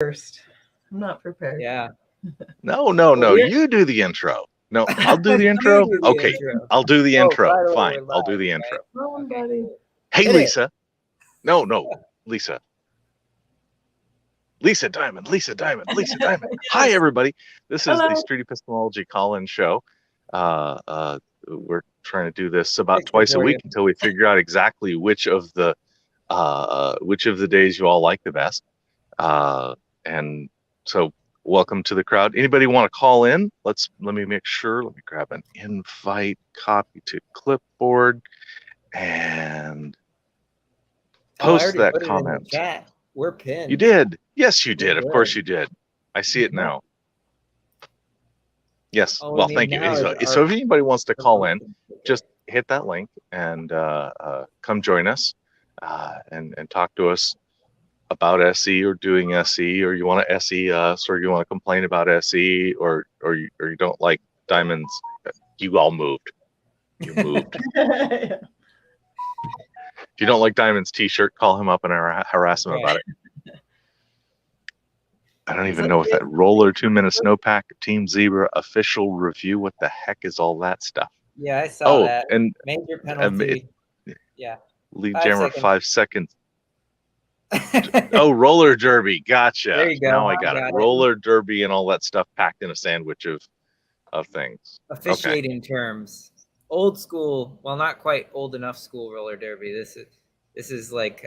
first. I'm not prepared. Yeah. No. You do the intro. No, I'll do the intro. You do the Okay, intro. I'll do the intro. By the way, Fine, we're I'll do live, the right? intro. Come on, Okay, buddy. cool. Hey, Hit it. Lisa. No, Lisa. Lisa Diamond. Hi, everybody. This is Hello. the Street Epistemology call-in show. We're trying to do this about Fix it twice a for week you. until we figure out exactly which of the days you all like the best. And so, welcome to the crowd. Anybody want to call in? Let me make sure. Let me grab an invite, copy to clipboard, and post that put comment. it in the chat. We're pinned. You did. Yes, you did. We're Of course good. you did. I see it now. Yes. All we Well, need thank you. now So, is so if anybody wants to call in, promotion. just hit that link and come join us and talk to us about SE or doing SE, or you want to SE us, or you want to complain about SE, or you don't like Diamonds. You all moved. You moved. If you don't like Diamond's t-shirt, call him up and harass him about it. I don't even know if that roller 2-minute snowpack Team Zebra official review. What the heck is all that stuff? Yeah, I saw that. And major penalty. Yeah. Lead 5 jammer seconds. 5 seconds. Oh, roller derby. Gotcha. There you go. Now I got it. Got it. Roller derby and all that stuff packed in a sandwich of things. Officiating terms. Old school, well, not quite old enough school roller derby. This is like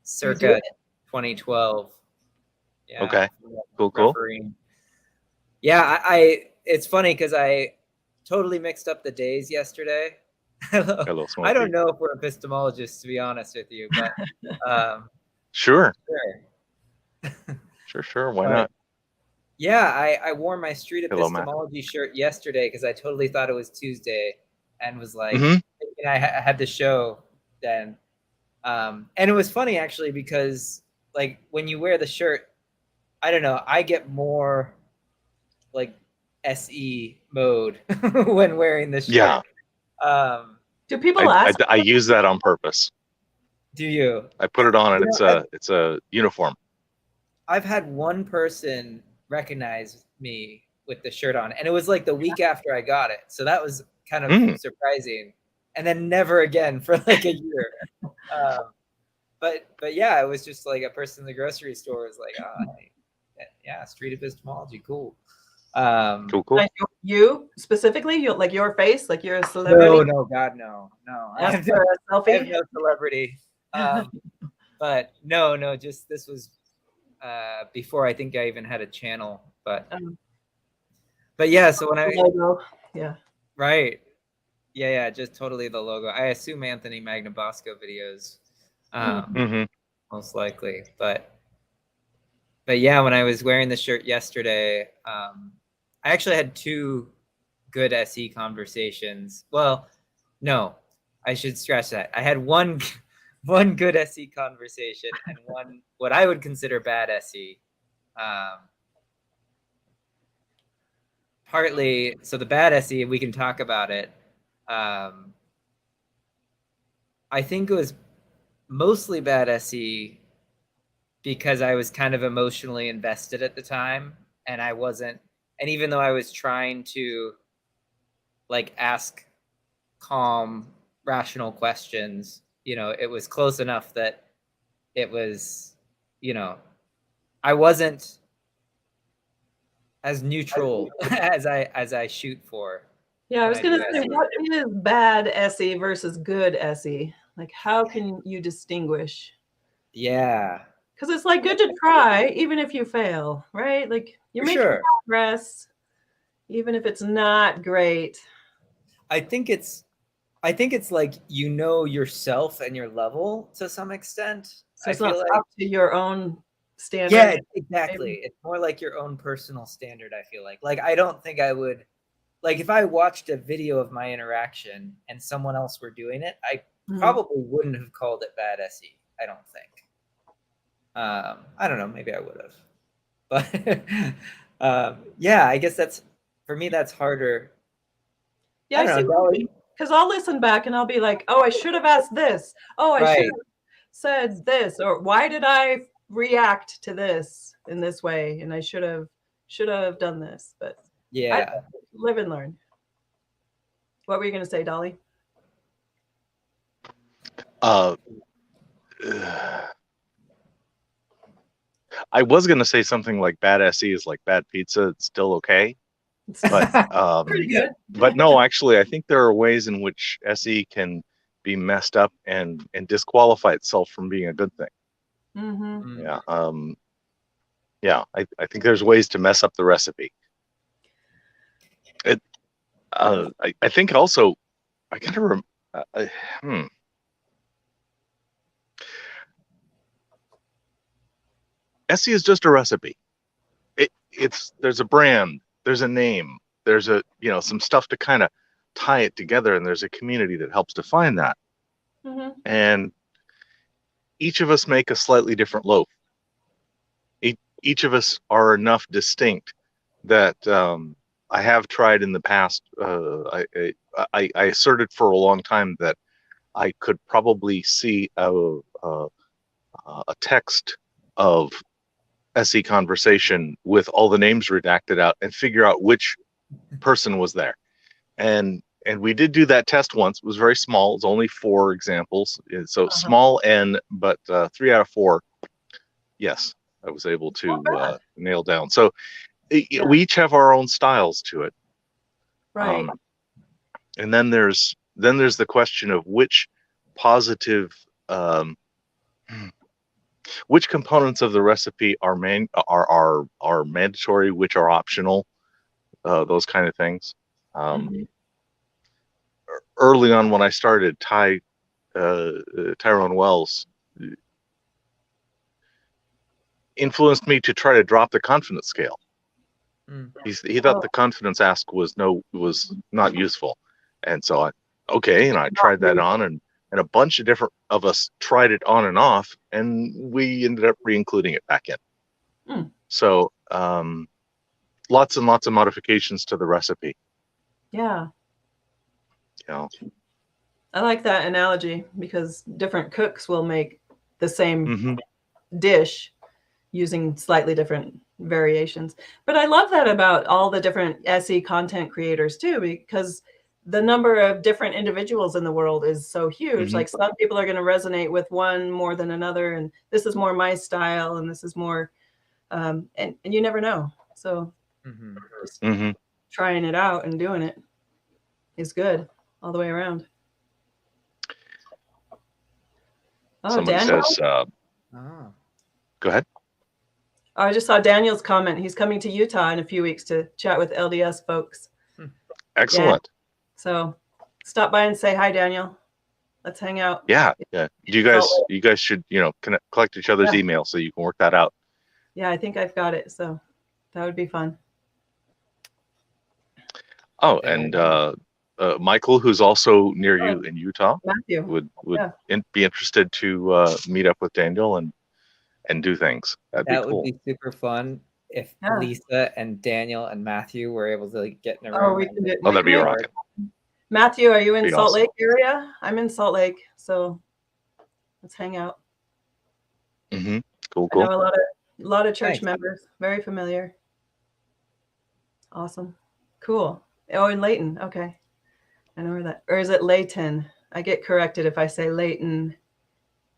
circa 2012. Yeah. Okay. Cool. Refereeing. Yeah, I it's funny because I totally mixed up the days yesterday. Hello, Smokey. I don't know if we're epistemologists, to be honest with you, but Sure. Sure. Why not? Yeah, I wore my Street Hello, Epistemology shirt yesterday because I totally thought it was Tuesday and was like, Mhm. thinking I had the show then. And it was funny actually because like when you wear the shirt, I don't know, I get more like SE mode when wearing this shirt. Yeah. Do people ask? I use that on purpose. Do you? I put it on and it's a uniform. I've had one person recognize me with the shirt on, and it was like the week after I got it, so that was kind of surprising. And then never again for like a year. But yeah, it was just like a person in the grocery store was like, "Oh, yeah, Street Epistemology, cool." Cool. Like you specifically, like your face, like you're a celebrity. No, God, no. I have After a selfie. I have no celebrity. But no, just this was before I think I even had a channel. But yeah, so when logo. Yeah. Right. Yeah, just totally the logo. I assume Anthony Magnabosco videos, most likely. But yeah, when I was wearing the shirt yesterday, I actually had 2 good SE conversations. Well, no, I should scratch that. I had one good SE conversation and one what I would consider bad SE. Partly, so the bad SE, we can talk about it. I think it was mostly bad SE because I was kind of emotionally invested at the time, and I wasn't. And even though I was trying to like ask calm, rational questions, it was close enough that it was, I wasn't as neutral as I shoot for. Yeah, I was going to say, what is bad SE versus good SE? Like, how can you distinguish? Yeah. Because it's like good to try, even if you fail, right? Like you're making progress, even if it's not great. I think it's like yourself and your level to some extent. So it's not up to your own standard. Yeah, exactly. Maybe. It's more like your own personal standard, I feel like. Like I don't think I would, like if I watched a video of my interaction and someone else were doing it, I probably wouldn't have called it bad SE, I don't think. I don't know, maybe I would have. But yeah, I guess that's, for me, that's harder. Yeah, I see. Because I'll listen back and I'll be like, oh, I should have asked this. Oh, I should have said this. Or why did I react to this in this way, and I should have done this, but yeah, I live and learn. What were you going to say, Dali? I was going to say something like bad SE is like bad pizza. It's still okay. But Pretty good. but no, actually, I think there are ways in which SE can be messed up and disqualify itself from being a good thing. Mm-hmm. Yeah. Yeah. I think there's ways to mess up the recipe. I think also, I kind of SE is just a recipe. There's a brand, there's a name, there's a some stuff to kind of tie it together, and there's a community that helps define that. Mm-hmm. And each of us make a slightly different loaf. Each of us are enough distinct that I have tried in the past. I asserted for a long time that I could probably see a text of SE conversation with all the names redacted out and figure out which person was there. And we did do that test once. It was very small. It was only 4 examples. So small N, but 3 out of 4. Yes, I was able to nail down. So we each have our own styles to it. Right. And then there's the question of which positive which components of the recipe are mandatory, which are optional, those kind of things. Early on when I started, Tyrone Wells influenced me to try to drop the confidence scale. He thought the confidence ask was not useful, and so I tried that on, and a bunch of different of us tried it on and off, and we ended up re-including it back in. So lots and lots of modifications to the recipe. Yeah. You know. I like that analogy because different cooks will make the same dish using slightly different variations. But I love that about all the different SE content creators too, because the number of different individuals in the world is so huge. Like some people are going to resonate with one more than another, and this is more my style, and this is more, and you never know. So just trying it out and doing it is good all the way around. Oh, Somebody Daniel? says, go ahead. Oh, I just saw Daniel's comment. He's coming to Utah in a few weeks to chat with LDS folks. Excellent. Yeah. So stop by and say hi, Daniel. Let's hang out. Yeah. You guys should, collect each other's emails so you can work that out. Yeah, I think I've got it. So that would be fun. Oh, and Michael, who's also near you in Utah, Matthew would be interested to meet up with Daniel and do things. That would be super fun if Lisa and Daniel and Matthew were able to get in a room. That'd be rocking. Matthew, are you in Salt awesome. Lake area? I'm in Salt Lake, so let's hang out. Cool. I know a lot of church members. Very familiar. Awesome. Cool. Oh, in Layton. Okay. I know where that, or is it Layton? I get corrected if I say Layton.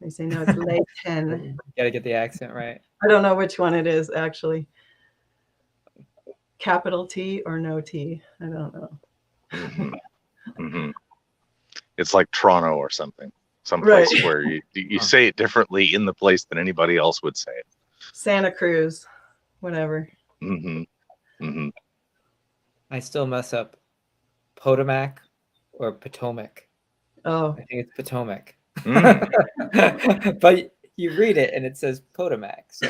They say no, it's Layton. You gotta get the accent right. I don't know which one it is actually. Capital T or no T? I don't know. It's like Toronto or something. Someplace where you say it differently in the place than anybody else would say it. Santa Cruz, whatever. I still mess up Potomac or Potomac. Oh. I think it's Potomac. But you read it and it says Potomac. So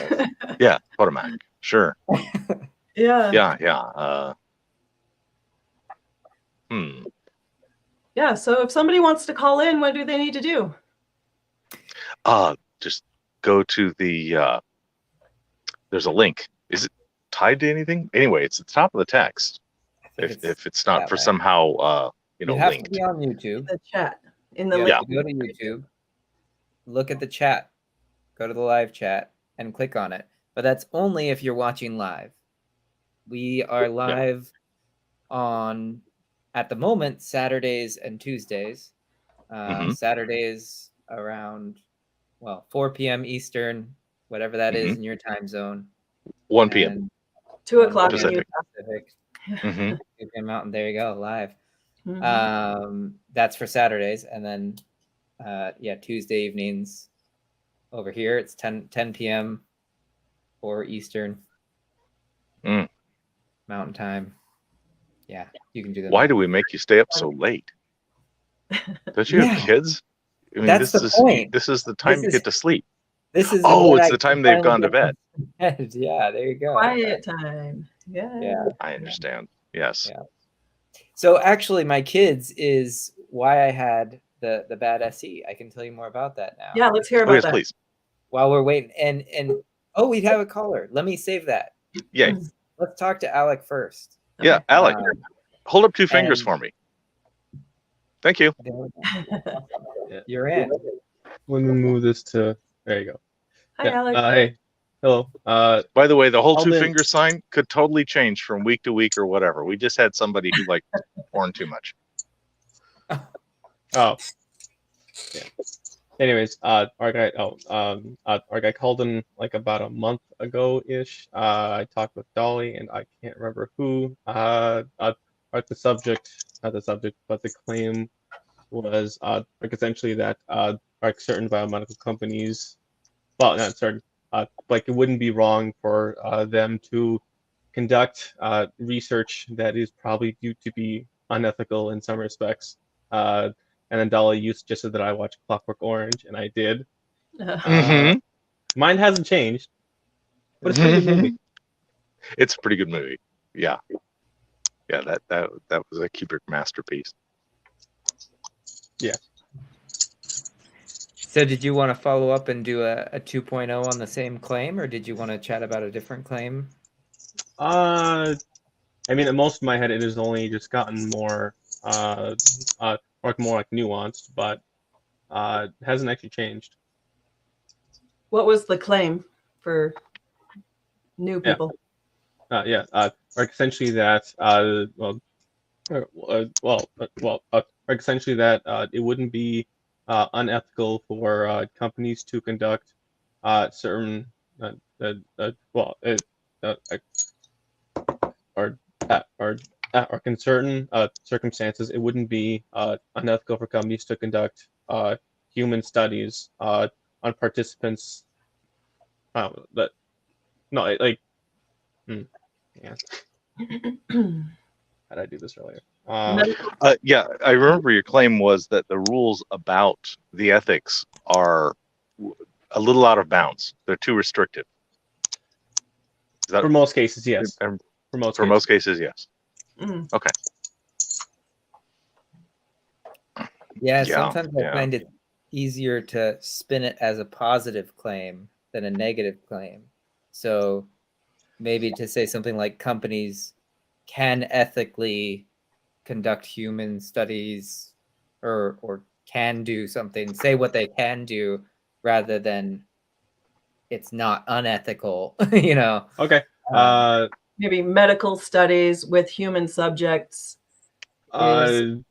yeah, Potomac. Sure. Yeah. Yeah, so if somebody wants to call in, what do they need to do? Just go to the there's a link. Is it tied to anything? Anyway, it's at the top of the text. If it's not for somehow you have linked. to be on YouTube. The chat. Go to YouTube. Look at the chat. Go to the live chat and click on it. But that's only if you're watching live. We are live on, at the moment, Saturdays and Tuesdays. Saturdays around, 4 p.m. Eastern, whatever that is in your time zone. 1 p.m. 2 o'clock Pacific. Pacific. 2 p.m. Mountain. There you go, live. Mhm. That's for Saturdays, and then Tuesday evenings over here it's 10 p.m. or Eastern Mountain Time. Yeah, you can do that. Why do we make you stay up so late? Don't you have kids? I mean, That's the point. This is the time you get to sleep. This is it's the time they've gone to bed. Yeah, there you go. Quiet time. Yeah. I understand. Yes. Yeah. So actually, my kids is why I had the bad SE. I can tell you more about that now. Yeah, let's hear about that. Please. While we're waiting, and we have a caller. Let me save that. Yay. Let's talk to Alec first. Okay. Yeah, Alec, hold up 2 fingers for me. Thank you. You're in. Let me move this to. There you go. Hi, Alec. Hey. Hello. By the way, the whole 2 finger sign could totally change from week to week or whatever. We just had somebody who liked porn too much. Oh. Yeah. Anyways, our guy called in like about a month ago ish. I talked with Dali, and I can't remember who. The subject, not the subject, but the claim was essentially that certain biomedical companies, well, not certain, it wouldn't be wrong for them to conduct research that is probably due to be unethical in some respects. And then Dali suggested that I watch Clockwork Orange, and I did. Mine hasn't changed, but it's a pretty good movie. It's a pretty good movie. Yeah. Yeah, that was a Kubrick masterpiece. Yeah. So did you want to follow up and do a 2.0 on the same claim, or did you want to chat about a different claim? I mean, at most of my head, it has only just gotten more nuanced, but it hasn't actually changed. What was the claim for new people? Essentially that essentially that it wouldn't be unethical for companies to conduct certain or in certain circumstances, it wouldn't be unethical for companies to conduct human studies on participants. Yeah. How did I do this earlier? Yeah, I remember your claim was that the rules about the ethics are a little out of bounds. They're too restrictive. For most cases, yes. For most cases, yes. Okay. Yeah, sometimes I find it easier to spin it as a positive claim than a negative claim. So maybe to say something like companies can ethically conduct human studies or can do something, say what they can do rather than it's not unethical, Okay. Maybe medical studies with human subjects. Or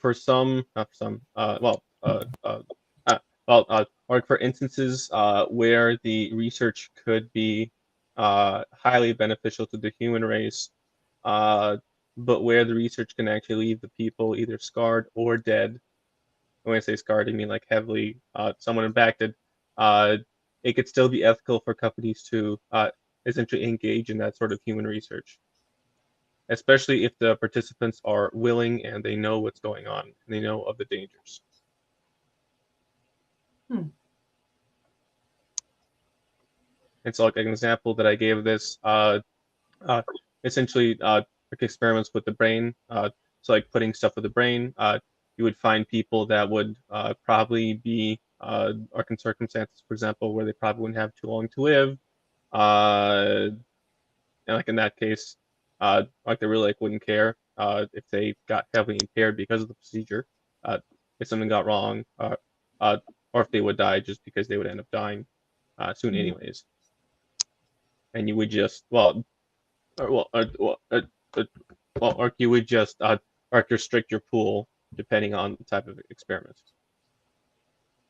for some, not some, or for instances where the research could be highly beneficial to the human race, but where the research can actually leave the people either scarred or dead. When I say scarred, I mean like heavily somewhat impacted. It could still be ethical for companies to essentially engage in that sort of human research, especially if the participants are willing and they know what's going on and they know of the dangers. And so, like an example that I gave of this, essentially, experiments with the brain. So, like putting stuff with the brain, you would find people that would probably be, or in circumstances, for example, where they probably wouldn't have too long to live. And like in that case, they really wouldn't care if they got heavily impaired because of the procedure. If something got wrong, or if they would die just because they would end up dying soon anyways. And you would just or you would just restrict your pool depending on the type of experiment.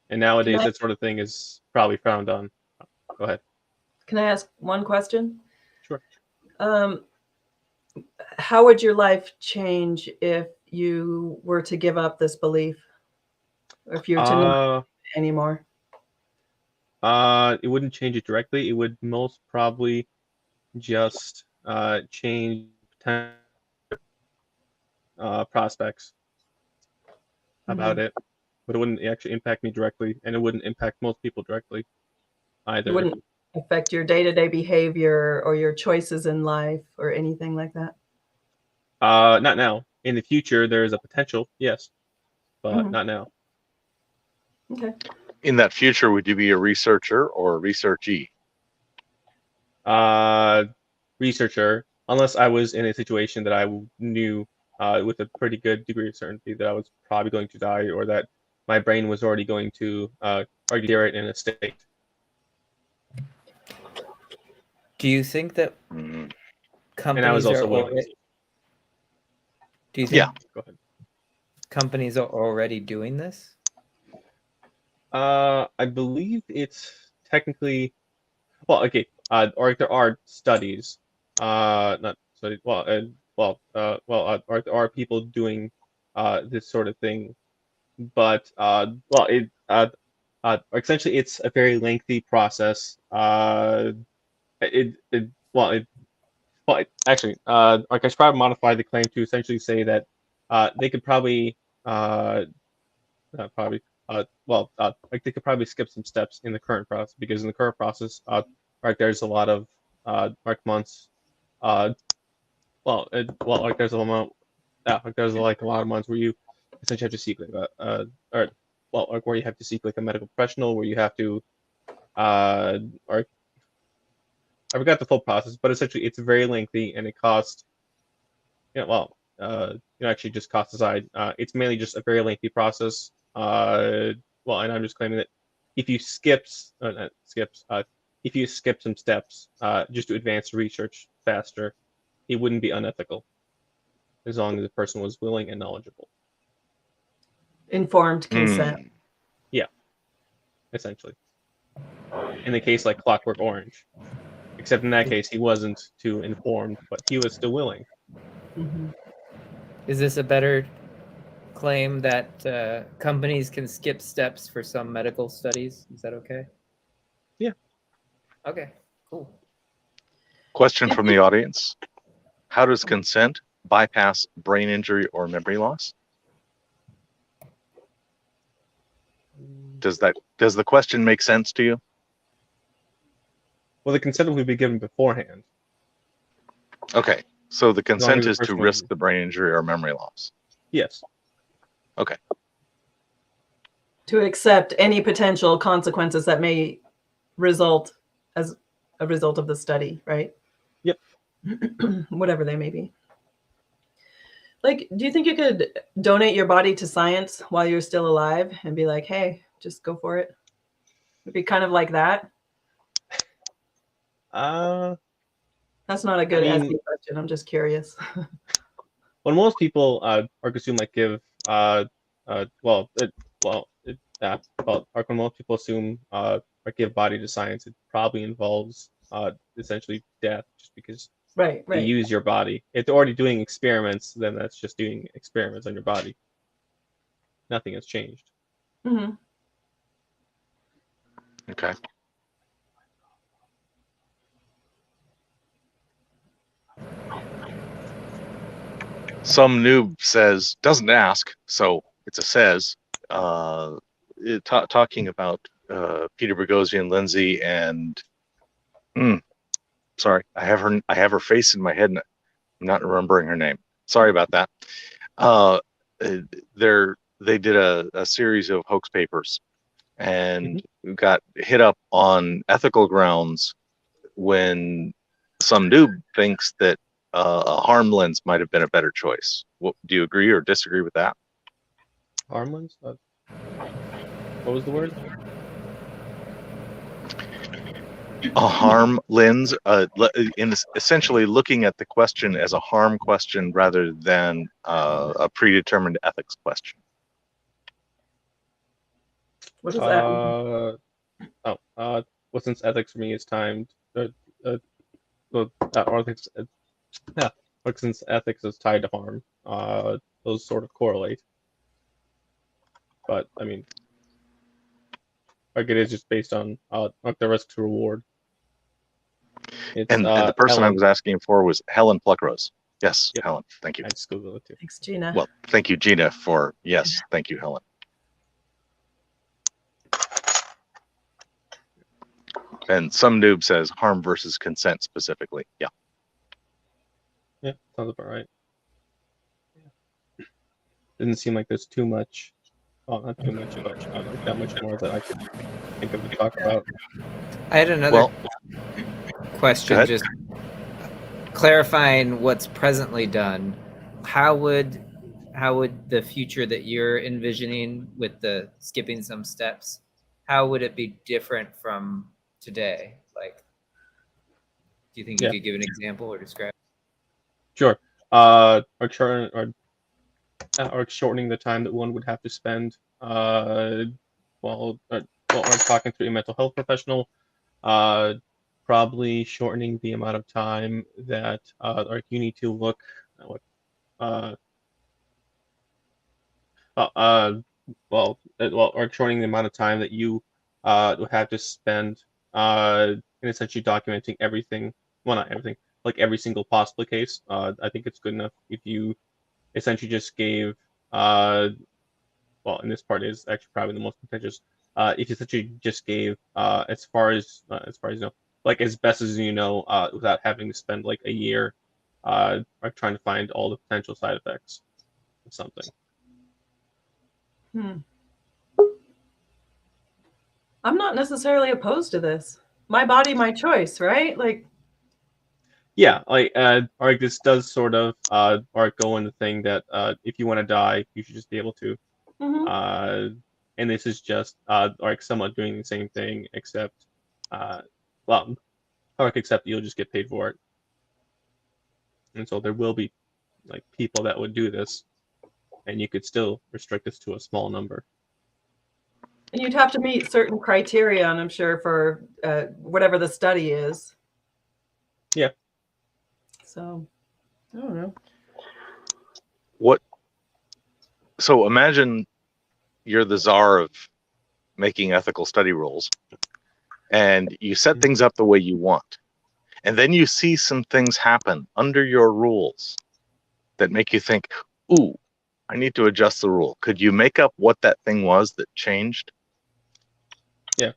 And nowadays, that sort of thing is probably frowned on. Go ahead. Can I ask one question? Sure. How would your life change if you were to give up this belief? Or if you were to not anymore? It wouldn't change it directly. It would most probably just change prospects about it, but it wouldn't actually impact me directly, and it wouldn't impact most people directly either. It wouldn't affect your day-to-day behavior or your choices in life or anything like that? Not now. In the future, there is a potential, yes, but not now. Okay. In that future, would you be a researcher or a researchee? Researcher, unless I was in a situation that I knew with a pretty good degree of certainty that I was probably going to die, or that my brain was already going to deteriorate in a state. Do you think that companies and I was also are willing. Do you think go ahead. Companies are already doing this? I believe it's technically, well, okay, or there are studies, not studies, there are people doing this sort of thing, but essentially it's a very lengthy process. Actually, I should probably modify the claim to essentially say that they could probably they could probably skip some steps in the current process, because in the current process, there's a lot of months. There's a lot of months where you essentially have to seek where you have to seek like a medical professional, where you have to I forgot the full process, but essentially it's very lengthy and it costs. Actually, just cost aside, it's mainly just a very lengthy process. And I'm just claiming that if you skip some steps just to advance research faster, it wouldn't be unethical, as long as the person was willing and knowledgeable. Informed consent. Yeah, essentially. In the case like Clockwork Orange, except in that case he wasn't too informed, but he was still willing. Is this a better claim that companies can skip steps for some medical studies? Is that okay? Yeah. Okay, cool. Question from the audience. How does consent bypass brain injury or memory loss? Does the question make sense to you? Well, the consent will be given beforehand. Okay, so the consent is to risk was... the brain injury or memory loss. Yes. Okay. To accept any potential consequences that may result as a result of the study, right? Yep. Whatever they may be. Like, do you think you could donate your body to science while you're still alive and be like, hey, just go for it? It'd be kind of like that. That's not a good question. I'm just curious. When most people when most people assume or give body to science, it probably involves essentially death, just because right. They use your body. If they're already doing experiments, then that's just doing experiments on your body. Nothing has changed. Okay. Some noob says, doesn't ask, so it's a says, talking about Peter Boghossian, Lindsay, and sorry, I have her face in my head and I'm not remembering her name. Sorry about that. They did a series of hoax papers and got hit up on ethical grounds when some noob thinks that a harm lens might have been a better choice. Do you agree or disagree with that? Harm lens? What was the word? A harm lens, in essentially looking at the question as a harm question rather than a predetermined ethics question. What does that mean? Well, since ethics for me is timed, or ethics, yeah, like since ethics is tied to harm, those sort of correlate. But I mean, like it is just based on like the risk to reward. It's And the person I Helen. was asking for was Helen Pluckrose. Yes, Yep. Helen. Thank you. I just Googled it too. Thanks, Gina. Well, thank you, Gina, for yes. Thank you, Helen. And some noob says harm versus consent specifically. Yeah. Yeah, sounds about right. Yeah. Didn't seem like there's too much. Well, not too much, but like that much more that I could think of to talk about. I had another Go question, ahead. just clarifying what's presently done. How would the future that you're envisioning with the skipping some steps, how would it be different from today? Like, do you think you could give an example or describe? Sure. Or shortening the time that one would have to spend while talking to a mental health professional. Probably shortening the amount of time that you need to look or shortening the amount of time that you would have to spend in essentially documenting everything. Well, not everything, like every single possible case. I think it's good enough if you essentially just gave and this part is actually probably the most contentious. If you essentially just gave as far as you know, like as best as you know, without having to spend like a year trying to find all the potential side effects of something. I'm not necessarily opposed to this. My body, my choice, right? Like, yeah, like this does sort of go in the thing that if you want to die, you should just be able to. And this is just like somewhat doing the same thing, except except you'll just get paid for it. And so there will be like people that would do this, and you could still restrict this to a small number. And you'd have to meet certain criteria, I'm sure, for whatever the study is. Yeah. So, I don't know. So imagine you're the czar of making ethical study rules, and you set things up the way you want. And then you see some things happen under your rules that make you think, ooh, I need to adjust the rule. Could you make up what that thing was that changed? Yeah.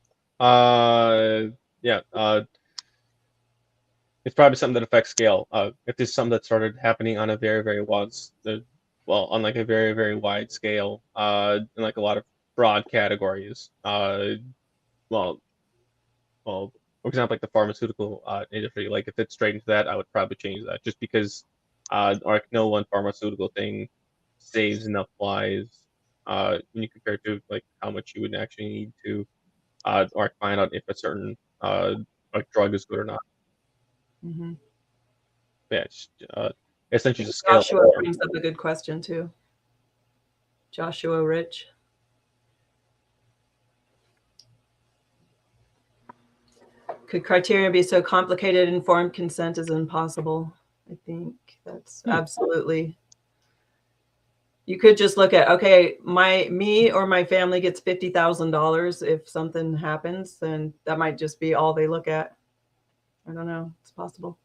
It's probably something that affects scale. If there's something that started happening on a very, very on like a very, very wide scale, in like a lot of broad categories. For example, like the pharmaceutical industry, like if it's straight into that, I would probably change that just because no one pharmaceutical thing saves enough lives when you compare it to like how much you would actually need to find out if a certain drug is good or not. Mm-hmm. Yeah, essentially just scale. Joshua brings up a good question too. Joshua Rich. Could criteria be so complicated, informed consent is impossible? I think that's absolutely. You could just look at, okay, me or my family gets $50,000 if something happens, then that might just be all they look at. I don't know. It's possible.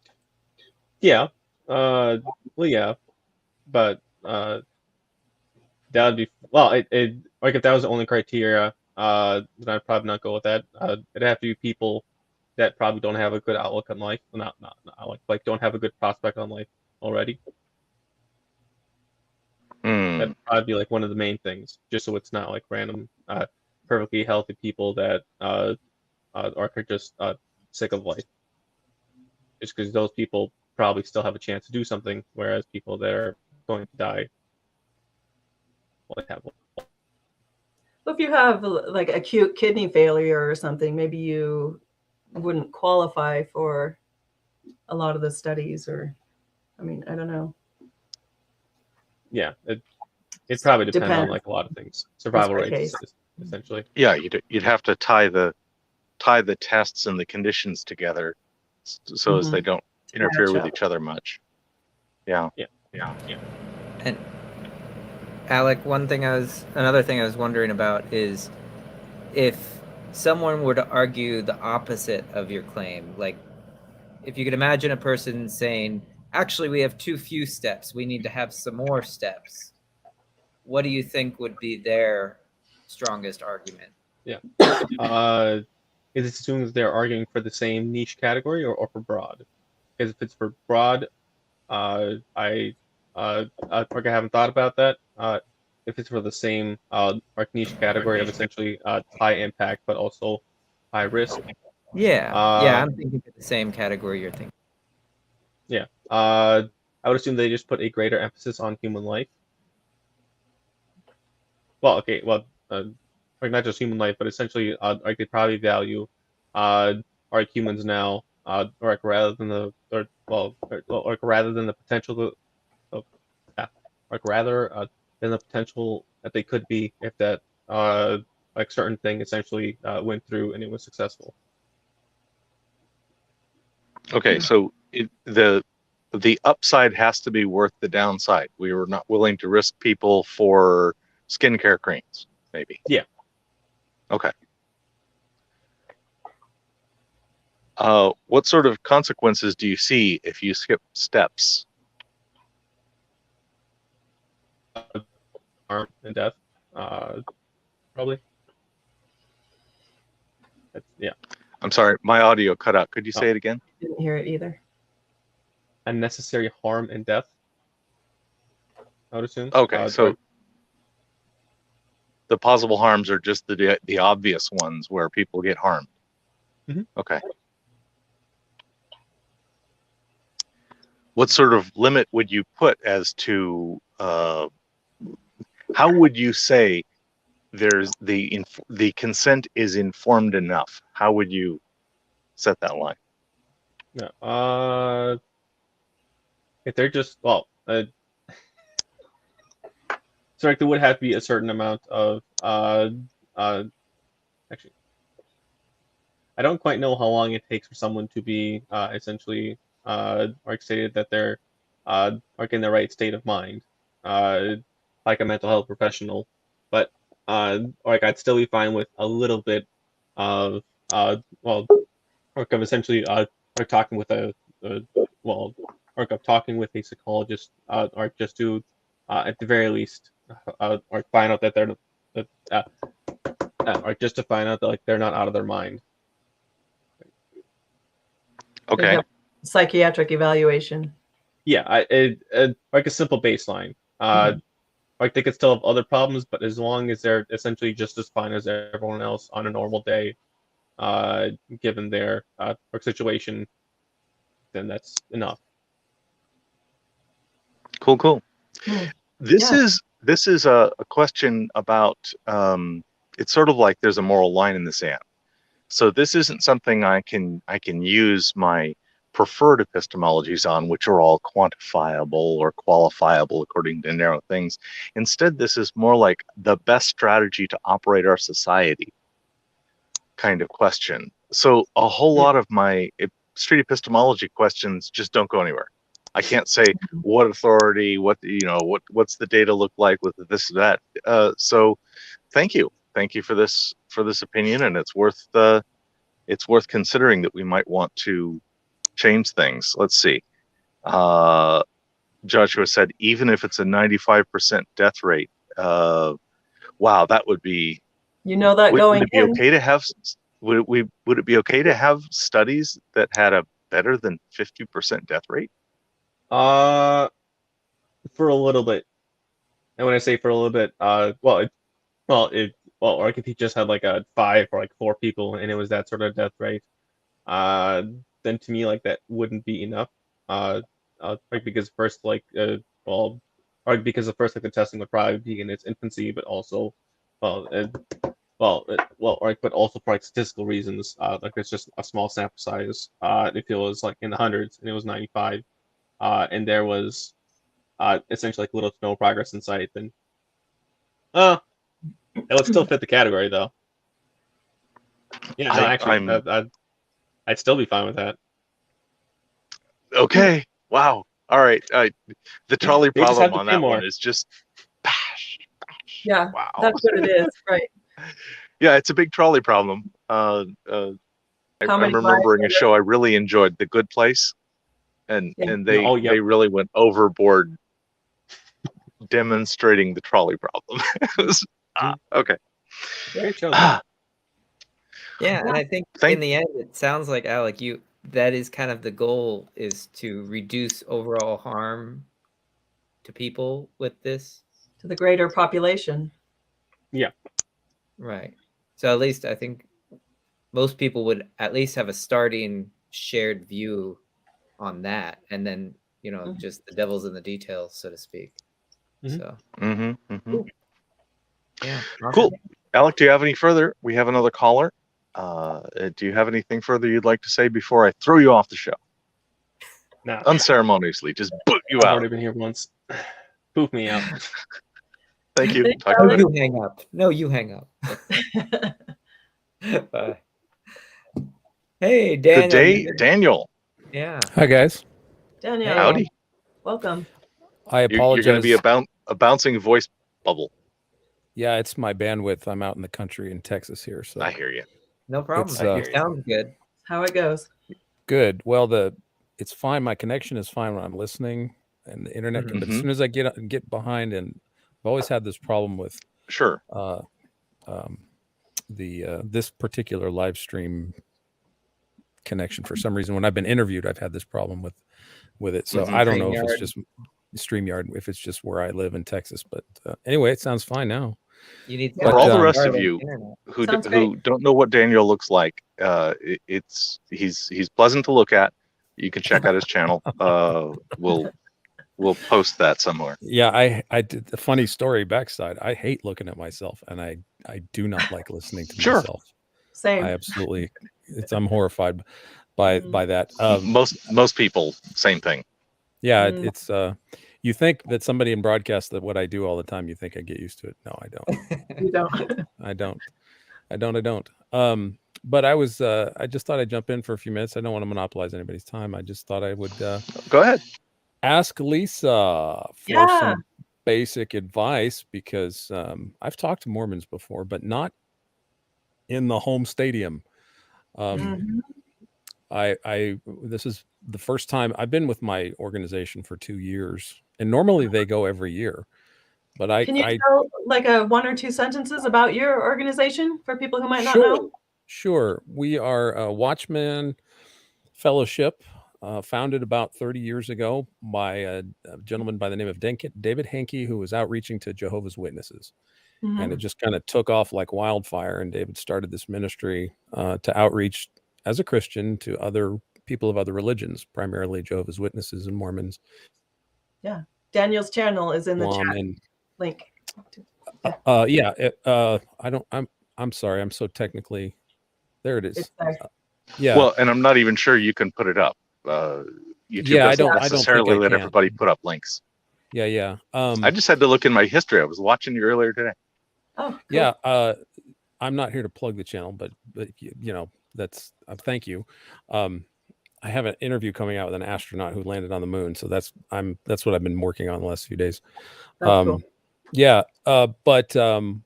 Yeah. Yeah. But that would be like if that was the only criteria, then I'd probably not go with that. It'd have to be people that probably don't have a good outlook on life. Not like don't have a good prospect on life already. That'd probably be like one of the main things, just so it's not like random, perfectly healthy people that are just sick of life. Just because those people probably still have a chance to do something, whereas people that are going to die will have. If you have like acute kidney failure or something, maybe you wouldn't qualify for a lot of the studies, or I mean, I don't know. Yeah, it probably depend on Depends. like a lot of things. Survival by rates, case. essentially. Yeah, you'd have to tie the tests and the conditions together so as they don't interfere with each other much. Yeah. And Alec, another thing I was wondering about is if someone were to argue the opposite of your claim, like if you could imagine a person saying, actually, we have too few steps, we need to have some more steps. What do you think would be their strongest argument? Yeah. Is it assumes they're arguing for the same niche category or for broad? Because if it's for broad, I haven't thought about that. If it's for the same niche category of essentially high impact but also high risk. Yeah, I'm thinking of the same category you're thinking. Yeah. I would assume they just put a greater emphasis on human life. Well, okay, well, like not just human life, but essentially, like they probably value, like humans now, or like rather than rather than the potential than the potential that they could be if that like certain thing essentially went through and it was successful. Okay, so the upside has to be worth the downside. We were not willing to risk people for skincare creams, maybe. Yeah. Okay. What sort of consequences do you see if you skip steps? Harm and death, probably. Yeah. I'm sorry, my audio cut out. Could you say it again? Didn't hear it either. Unnecessary harm and death, I would assume. Okay, so the possible harms are just the obvious ones where people get harmed. Mm-hmm. Okay. What sort of limit would you put as to how would you say there's the consent is informed enough? How would you set that line? Yeah. If they're just so like there would have to be a certain amount of actually I don't quite know how long it takes for someone to be essentially like stated that they're like in the right state of mind, like a mental health professional, but like I'd still be fine with a little bit of like of essentially like talking with talking with a psychologist, or just to at the very least or find out that they're or just to find out that like they're not out of their mind. Okay. Psychiatric evaluation. Yeah, like a simple baseline. Like they could still have other problems, but as long as they're essentially just as fine as everyone else on a normal day, given their work situation, then that's enough. Cool. This is a question about it's sort of like there's a moral line in the sand. So this isn't something I can use my preferred epistemologies on, which are all quantifiable or qualifiable according to narrow things. Instead, this is more like the best strategy to operate our society kind of question. So a whole lot of my street epistemology questions just don't go anywhere. I can't say what authority, what's the data look like with this or that. So thank you for this opinion, and it's worth considering that we might want to change things. Let's see. Joshua said even if it's a 95% death rate, wow, that would be. Would it be okay to have? Would it be okay to have studies that had a better than 50% death rate? For a little bit, and when I say for a little bit, or if he just had like a 5 or like 4 people and it was that sort of death rate, then to me like that wouldn't be enough. Because first because the first like the testing would probably be in its infancy, but also but also for like statistical reasons, like it's just a small sample size. If it was like in the hundreds and it was 95, and there was essentially like little to no progress in sight, then it would still fit the category though. Yeah, no, actually, I'd still be fine with that. Okay. Wow. All right. The trolley They just have problem to on pay that more. one is just bash. Yeah, Wow. that's what it is, right? Yeah, it's a big trolley problem. I'm remembering a show I really enjoyed, The Good Place, and they really went overboard demonstrating the trolley problem. It was, okay. Great show. Yeah, and I think in the end, it sounds like, Alec, that is kind of the goal, is to reduce overall harm to people with this. To the greater population. Yeah. Right. So at least I think most people would at least have a starting shared view on that, and then, just the devil's in the details, so to speak. So. Cool. Yeah. Awesome. Cool. Alec, do you have any further? We have another caller. Do you have anything further you'd like to say before I throw you off the show? No. Unceremoniously, just boot you I've out. already been here once. Poof me out. Thank you. You hang up. No, you hang up. Bye. Hey, Daniel. Good day, Daniel. Yeah. Hi, guys. Daniel. Howdy. Welcome. I apologize. You're going to be a bouncing voice bubble. Yeah, it's my bandwidth. I'm out in the country in Texas here, so I hear you. No problem. It sounds good. How it goes. Good. Well, it's fine. My connection is fine when I'm listening, and the internet. But as soon as I get behind, and I've always had this problem with this particular live stream connection for some reason. When I've been interviewed, I've had this problem with it. So I don't know if it's just StreamYard, if it's just where I live in Texas. But anyway, it sounds fine now. You need for all the rest of you who don't know what Daniel looks like, he's pleasant to look at. You can check out his channel. We'll post that somewhere. Yeah, I did the funny story backside. I hate looking at myself, and I do not like listening to myself. Same. I absolutely. I'm horrified by that. Most people, same thing. Yeah, it's you think that somebody in broadcast that what I do all the time, you think I get used to it. No, I don't. You don't. I don't. But I just thought I'd jump in for a few minutes. I don't want to monopolize anybody's time. I just thought I would go ahead. Ask Lisa for some basic advice, because I've talked to Mormons before, but not in the home stadium. This is the first time I've been with my organization for 2 years, and normally they go every year. But can you tell like one or two sentences about your organization for people who might not know? Sure. We are a Watchman Fellowship, founded about 30 years ago by a gentleman by the name of David Henke, who was outreaching to Jehovah's Witnesses. And it just kind of took off like wildfire. And David started this ministry to outreach as a Christian to other people of other religions, primarily Jehovah's Witnesses and Mormons. Yeah. Daniel's channel is in the chat link. I'm sorry. I'm so technically, there it is. Yeah. Well, and I'm not even sure you can put it up. YouTube doesn't necessarily let everybody put up links. Yeah. I just had to look in my history. I was watching you earlier today. Oh, cool. Yeah. I'm not here to plug the channel, but that's thank you. I have an interview coming out with an astronaut who landed on the moon, so that's what I've been working on the last few days. Cool. Yeah. But so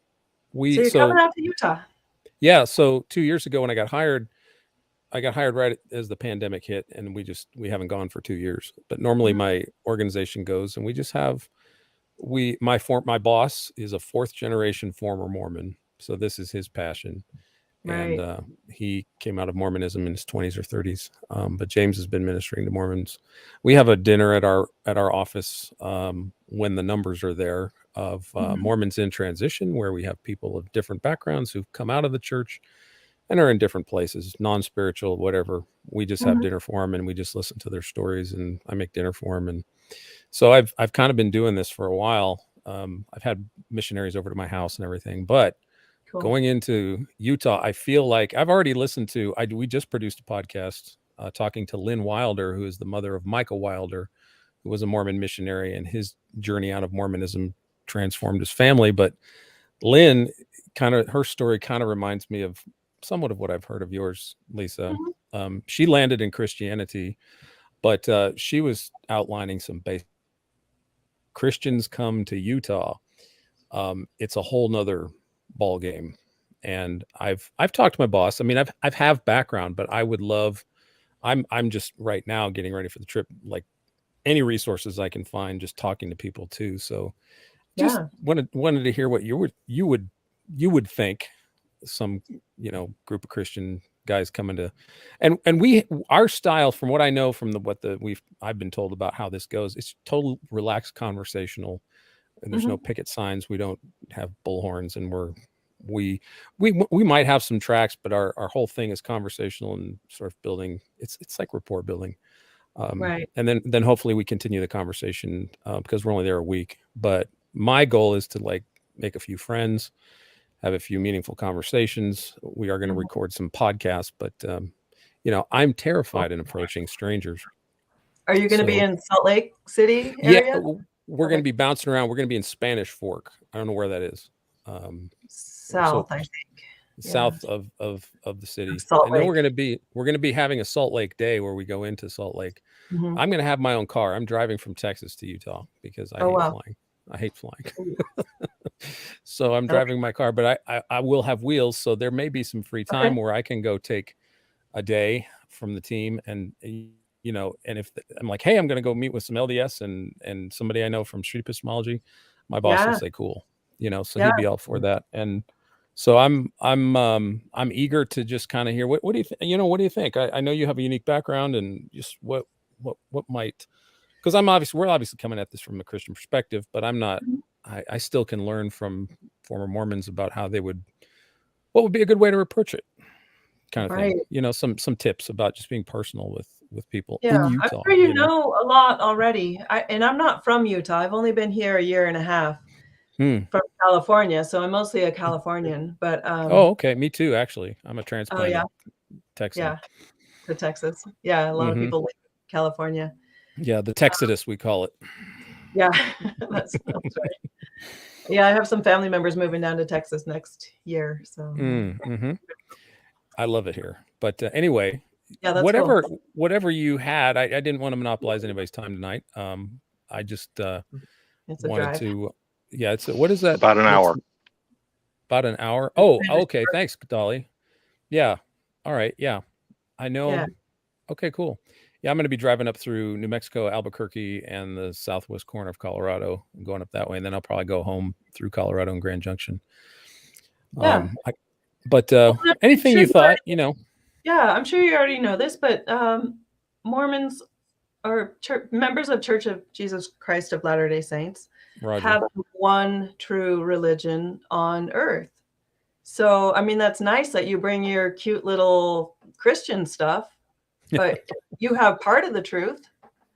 you're coming out to Utah. Yeah. So 2 years ago when I got hired right as the pandemic hit, and we haven't gone for 2 years. But normally my organization goes, and we just have my boss is a fourth generation former Mormon, so this is his passion. Right. And he came out of Mormonism in his 20s or 30s. But James has been ministering to Mormons. We have a dinner at our office when the numbers are there of Mormons in transition, where we have people of different backgrounds who've come out of the church and are in different places, non-spiritual, whatever. We just have dinner for them, and we just listen to their stories, and I make dinner for them. And so I've kind of been doing this for a while. I've had missionaries over to my house and everything, but Cool. going into Utah, I feel like I've already listened to. We just produced a podcast talking to Lynn Wilder, who is the mother of Michael Wilder, who was a Mormon missionary, and his journey out of Mormonism transformed his family. But Lynn, her story kind of reminds me of somewhat of what I've heard of yours, Lisa. Mhm. She landed in Christianity, but she was outlining some basic Christians come to Utah. It's a whole nother ball game. And I've talked to my boss. I mean, I've have background, but I would love, I'm just right now getting ready for the trip, like any resources I can find, just talking to people too. So just wanted to hear what you would think some, group of Christian guys coming to, and our style, from what I know from I've been told about how this goes, it's total relaxed conversational, and there's no picket signs. We don't have bullhorns, and we might have some tracks, but our whole thing is conversational and sort of building. It's like rapport building. Right. And then hopefully we continue the conversation because we're only there a week. But my goal is to like make a few friends, have a few meaningful conversations. We are going to record some podcasts, but I'm terrified in approaching strangers. Are you going to be in Salt Lake City area? Yeah, we're going to be bouncing around. We're going to be in Spanish Fork. I don't know where that is. South, I think. South of the city. Salt and then Lake. we're going to be having a Salt Lake day where we go into Salt Lake. Mhm. I'm going to have my own car. I'm driving from Texas to Utah because I hate flying. So I'm driving my car, but I will have wheels. So there may be some free time where I can go take a day from the team. And, and if I'm like, hey, I'm going to go meet with some LDS and somebody I know from Street Epistemology, my boss will say, cool, so he'd be all for that. And so I'm eager to just kind of hear what do you think? What do you think? I know you have a unique background, and just what might, because we're obviously coming at this from a Christian perspective, but I'm not. I still can learn from former Mormons about what would be a good way to approach it, kind of thing. Some tips about just being personal with people in Utah. I'm sure you know a lot already. And I'm not from Utah. I've only been here a year and a half. From California, so I'm mostly a Californian. But okay, me too. Actually, I'm a transplanted Texan. Yeah, to Texas. Yeah, a lot of people live in California. Yeah, the Texodus we call it. Yeah, that's right. Yeah, I have some family members moving down to Texas next year. So I love it here. But anyway, that's whatever you had, I didn't want to monopolize anybody's time tonight. I just wanted to. Yeah, what is that? About an hour. About an hour. Oh, okay. Thanks, Dali. Yeah. All right. Yeah. I know. Yeah. Okay, cool. Yeah, I'm going to be driving up through New Mexico, Albuquerque, and the southwest corner of Colorado, and going up that way. And then I'll probably go home through Colorado and Grand Junction. Yeah. Anything you thought, Yeah, I'm sure you already know this, but Mormons or members of Church of Jesus Christ of Latter-day Saints have one true religion on earth. So, I mean, that's nice that you bring your cute little Christian stuff, but you have part of the truth,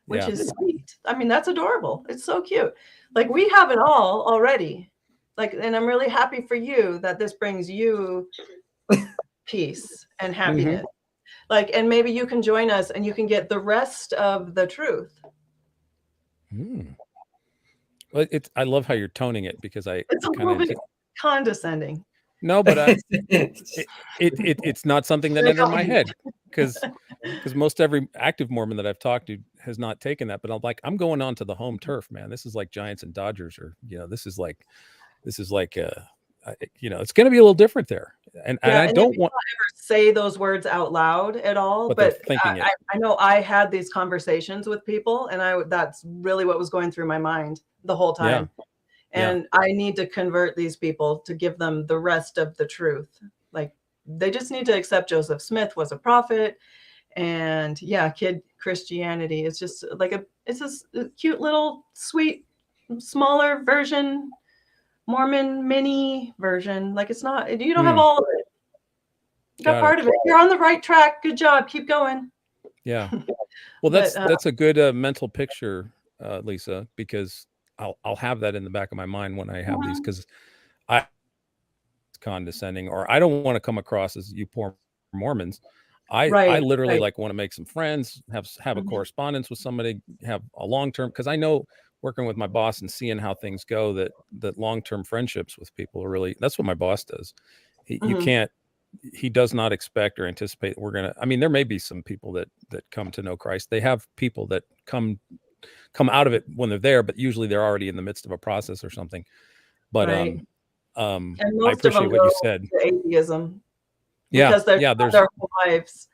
which is sweet. I mean, that's adorable. It's so cute. Like, we have it all already. Like, and I'm really happy for you that this brings you peace and happiness. Like, and maybe you can join us and you can get the rest of the truth. Well, I love how you're toning it, because it's a little bit condescending. No, but it's not something that entered my head, because most every active Mormon that I've talked to has not taken that. But I'm going on to the home turf, man. This is like Giants and Dodgers, or this is like it's going to be a little different there. And I don't want to ever say those words out loud at all, but I know I had these conversations with people, and that's really what was going through my mind the whole time. And I need to convert these people to give them the rest of the truth. Like, they just need to accept Joseph Smith was a prophet, and kid Christianity is just like it's just a cute little sweet smaller version, Mormon mini version. Like, it's not, you don't have all of it. You got part of it. You're on the right track. Good job. Keep going. Yeah. Well, that's a good mental picture, Lisa, because I'll have that in the back of my mind when I have these, because I condescending, or I don't want to come across as you poor Mormons. I literally like want to make some friends, have a correspondence with somebody, have a long-term, because I know working with my boss and seeing how things go, that long-term friendships with people are really, that's what my boss does. He does not expect or anticipate we're gonna, I mean, there may be some people that come to know Christ. They have people that come out of it when they're there, but usually they're already in the midst of a process or something. But and I most of appreciate them what go you said. to atheism. Yeah, Because there's their whole lives,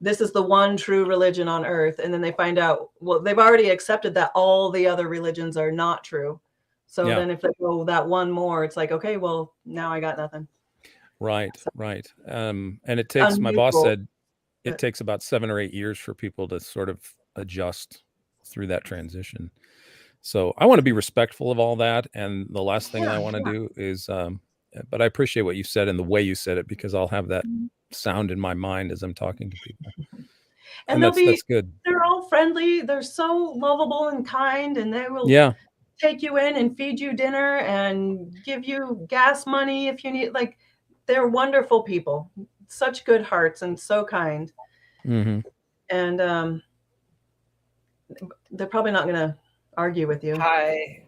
this is the one true religion on earth, and then they find out, well, they've already accepted that all the other religions are not true. So then if they go that one more, it's like, okay, well, now I got nothing. Right. And it takes, my boss said, it takes about 7 or 8 years for people to sort of adjust through that transition. So I want to be respectful of all that. And the last thing I want to do is, but I appreciate what you said and the way you said it, because I'll have that sound in my mind as I'm talking to people. And that's good. They're all friendly. They're so lovable and kind, and they will take you in and feed you dinner and give you gas money if you need. Like, they're wonderful people, such good hearts and so kind. And they're probably not going to argue with you. High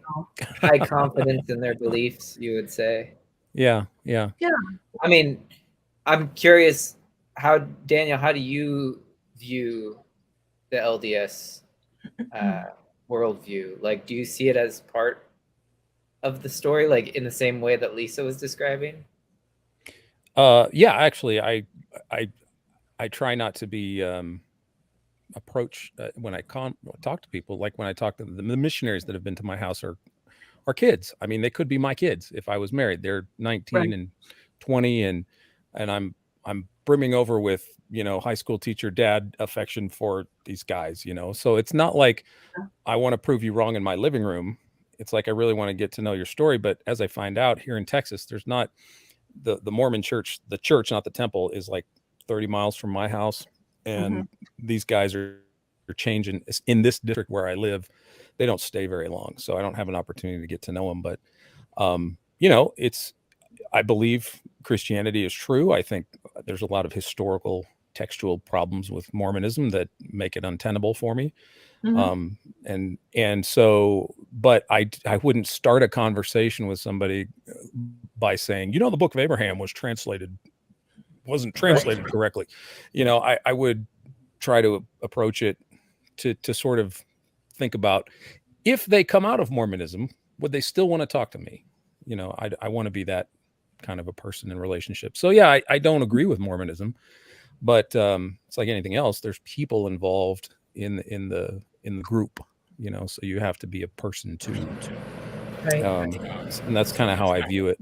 confidence in their beliefs, you would say. Yeah. I mean, I'm curious, Daniel, how do you view the LDS worldview? Like, do you see it as part of the story, like in the same way that Lisa was describing? Yeah, actually, I try not to be approach when I talk to people, like when I talk to the missionaries that have been to my house are kids. I mean, they could be my kids if I was married. They're 19 and 20, and I'm brimming over with, high school teacher dad affection for these guys, so it's not like I want to prove you wrong in my living room. It's like I really want to get to know your story. But as I find out, here in Texas, there's not the Mormon church, the church, not the temple, is like 30 miles from my house. And these guys are changing in this district where I live. They don't stay very long, so I don't have an opportunity to get to know them. But I believe Christianity is true. I think there's a lot of historical textual problems with Mormonism that make it untenable for me. And so, but I wouldn't start a conversation with somebody by saying, the book of Abraham wasn't translated correctly. I would try to approach it to sort of think about, if they come out of Mormonism, would they still want to talk to me? I want to be that kind of a person in relationship. So yeah, I don't agree with Mormonism, but it's like anything else. There's people involved in the group, so you have to be a person too. And that's kind of how I view it.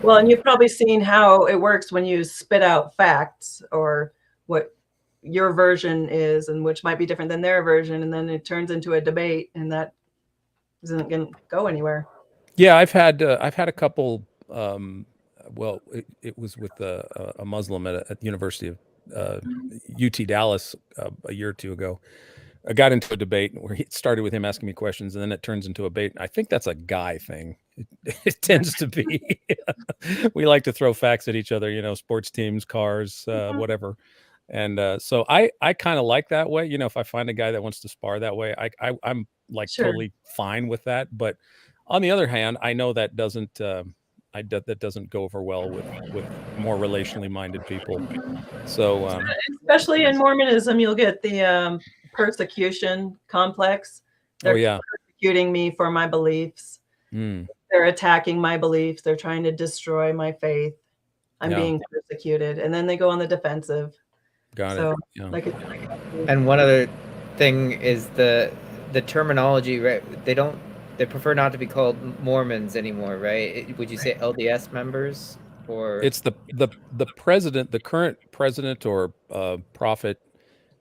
Well, and you've probably seen how it works when you spit out facts or what your version is, and which might be different than their version, and then it turns into a debate, and that isn't going to go anywhere. Yeah, I've had a couple. Well, it was with a Muslim at the University of UT Dallas a year or two ago. I got into a debate where it started with him asking me questions, and then it turns into a debate. I think that's a guy thing. It tends to be. We like to throw facts at each other, sports teams, cars, whatever. And so I kind of like that way. If I find a guy that wants to spar that way, I'm like totally fine with that. But on the other hand, I know that doesn't that doesn't go over well with more relationally minded people. So especially in Mormonism, you'll get the persecution complex. They're persecuting me for my beliefs. They're attacking my beliefs. They're trying to destroy my faith. I'm being persecuted, and then they go on the defensive. Got it. And one other thing is the terminology, right? They prefer not to be called Mormons anymore, right? Would you say LDS members, or it's the president, the current president or prophet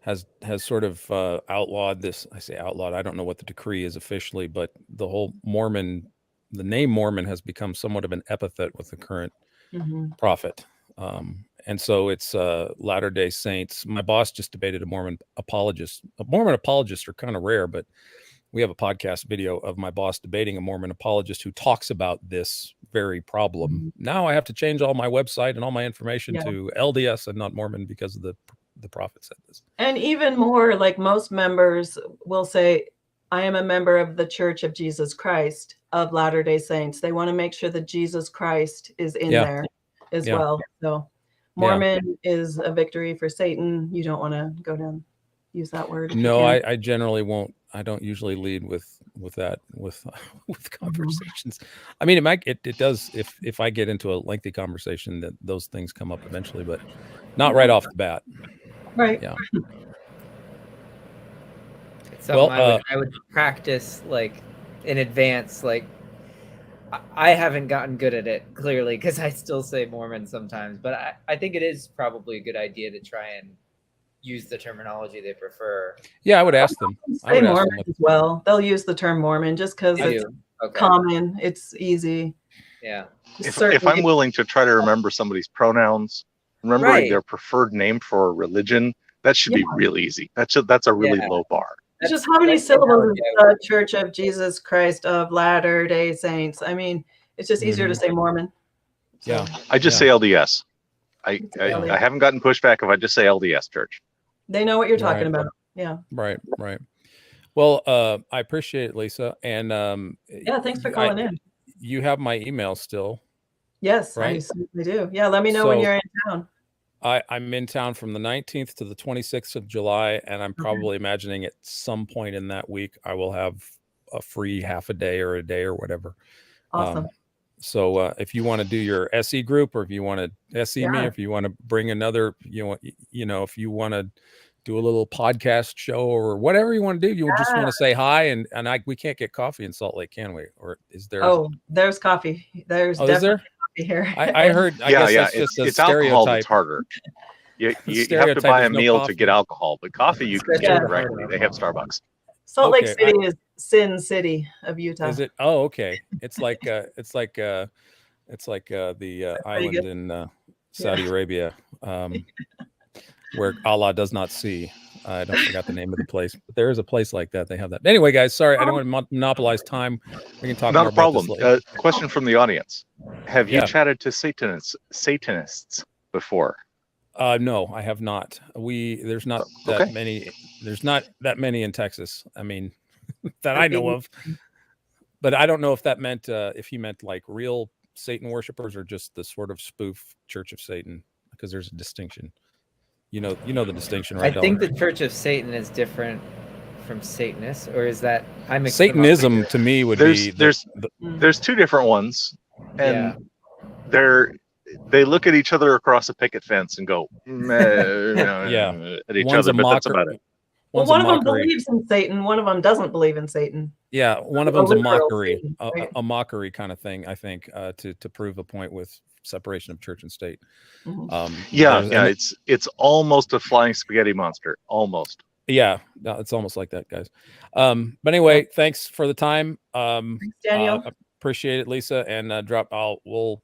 has sort of outlawed this. I say outlawed. I don't know what the decree is officially, but the whole Mormon, the name Mormon has become somewhat of an epithet with the current prophet. And so it's Latter-day Saints. My boss just debated a Mormon apologist. Mormon apologists are kind of rare, but we have a podcast video of my boss debating a Mormon apologist who talks about this very problem. Now I have to change all my website and all my information to LDS and not Mormon because of the prophet said this. And even more, like most members will say, I am a member of the Church of Jesus Christ of Latter-day Saints. They want to make sure that Jesus Christ is in there as well. So Mormon is a victory for Satan. You don't want to go down, use that word. No, I generally won't. I don't usually lead with that, with conversations. I mean, it does, if I get into a lengthy conversation, that those things come up eventually, but not right off the bat. Right. Yeah. Something I would practice like in advance. Like I haven't gotten good at it clearly because I still say Mormon sometimes, but I think it is probably a good idea to try and use the terminology they prefer. Yeah, I would ask them. Say Mormon as well. They'll use the term Mormon just because it's common. It's easy. Yeah. If I'm willing to try to remember somebody's pronouns, remembering their preferred name for a religion, that should be real easy. That's a really low bar. It's just how many syllables is the Church of Jesus Christ of Latter-day Saints? I mean, it's just easier to say Mormon. So, yeah. I just say LDS. I haven't gotten pushback if I just say LDS Church. They know what you're talking about. Yeah. Right. Well, I appreciate it, Lisa. And thanks for calling in. You have my email still. Yes, right? I certainly do. Yeah, let me know when you're in town. I'm in town from the 19th to the 26th of July, and I'm probably imagining at some point in that week I will have a free half a day or a day or whatever. Awesome. So if you want to do your SE group, or if you want to SE me, if you want to bring another, if you want to do a little podcast show or whatever you want to do, you just want to say hi, and we can't get coffee in Salt Lake, can we? Or is there? Oh, there's coffee. There's definitely coffee here. I heard. I guess that's just a stereotype. Alcohol that's harder. You have to buy a meal to get alcohol, but coffee you can get directly. They have Starbucks. Salt Lake City is Sin City of Utah. Is it? Oh, okay. It's like the island in Saudi Arabia where Allah does not see. I don't forgot the name of the place, but there is a place like that. They have that. Anyway, guys, sorry, I don't want to monopolize time. We can talk. Not more a problem. About this later. Question from the audience: have you chatted to Satanists before? No, I have not. There's not that many. There's not that many in Texas. I mean, that I know of. But I don't know if that meant if he meant like real Satan worshipers or just the sort of spoof Church of Satan, because there's a distinction. You know the distinction, right? I think the Church of Satan is different from Satanists, or is that Satanism to me would be there's two different ones, and they look at each other across a picket fence and go at each other, but that's about it. Well, one of them believes in Satan, one of them doesn't believe in Satan. Yeah, one of them's a mockery, a mockery kind of thing, I think, to prove a point with separation of church and state. It's almost a flying spaghetti monster, almost. Yeah, no, it's almost like that, guys. But anyway, thanks for the time. Thanks, Daniel. Appreciate it, Lisa, and we'll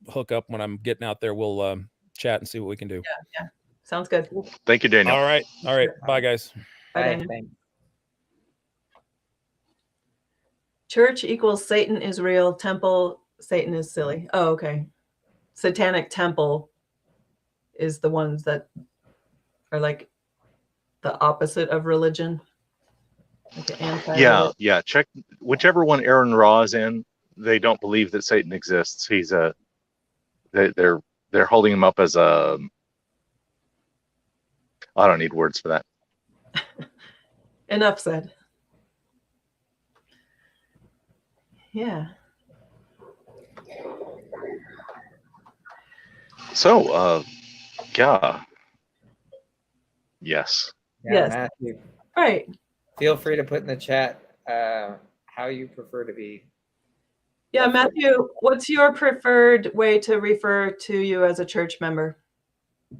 hook up when I'm getting out there. We'll chat and see what we can do. Yeah. Sounds good. Thank you, Daniel. All right. Bye, guys. Bye, Daniel. Church equals Satan is real. Temple, Satan is silly. Oh, okay. Satanic temple is the ones that are like the opposite of religion. Like yeah. Check whichever one Aaron Ra is in. They don't believe that Satan exists. He's they're holding him up as a. I don't need words for that. Enough said. Yeah. So, yes. Yes. Matthew, right. Feel free to put in the chat how you prefer to be. Yeah, Matthew, what's your preferred way to refer to you as a church member?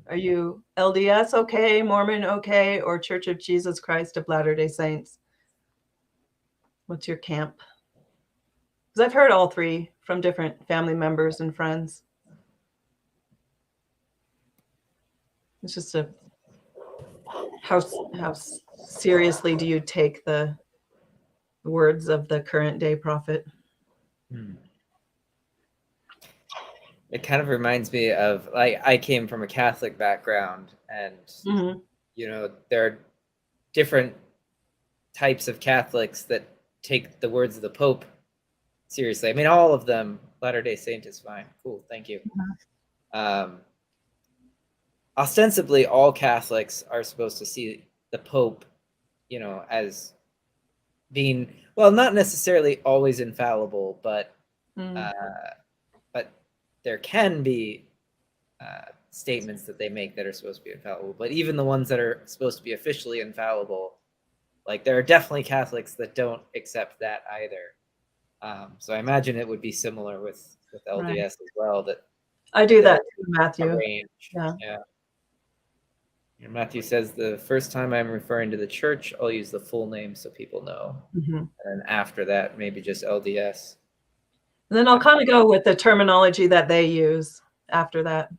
Are you LDS okay, Mormon okay, or Church of Jesus Christ of Latter-day Saints? What's your camp? Because I've heard all three from different family members and friends. It's just how seriously do you take the words of the current day prophet. It kind of reminds me of, like, I came from a Catholic background, and you know, there are different types of Catholics that take the words of the Pope seriously. I mean, all of them. Latter-day Saint is fine. Cool, thank you. Ostensibly, all Catholics are supposed to see the Pope, you know, as being, well, not necessarily always infallible, but there can be statements that they make that are supposed to be infallible. But even the ones that are supposed to be officially infallible, like, there are definitely Catholics that don't accept that either. So I imagine it would be similar with LDS as well. That I do that too, Matthew. Range. Yeah. Matthew says, the first time I'm referring to the church, I'll use the full name so people know. And then after that, maybe just LDS. And then I'll kind of go with the terminology that they use after that.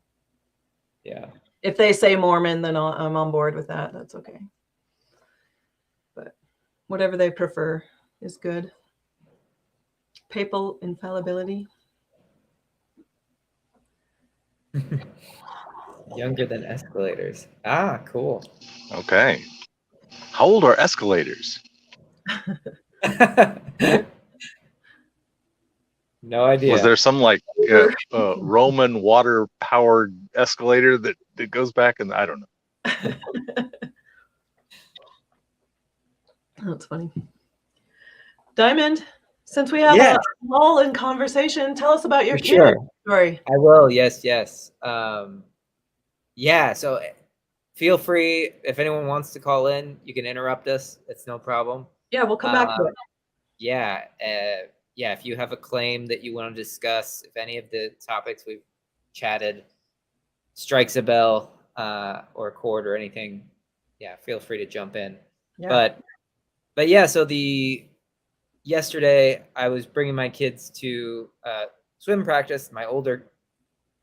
Yeah. If they say Mormon, then I'm on board with that. That's okay. But whatever they prefer is good. Papal infallibility. Younger than escalators. Ah, cool. Okay. How old are escalators? No idea. Was there some like Roman water-powered escalator that goes back? And I don't know. That's funny. Diamond, since we have a lull in conversation, tell us about your kid story. I will. Yes. Yeah. So feel free, if anyone wants to call in, you can interrupt us. It's no problem. Yeah, we'll come back to it. Yeah. If you have a claim that you want to discuss, if any of the topics we've chatted strikes a bell or a chord or anything, yeah, feel free to jump in. Yeah. But yeah, so yesterday I was bringing my kids to swim practice. My older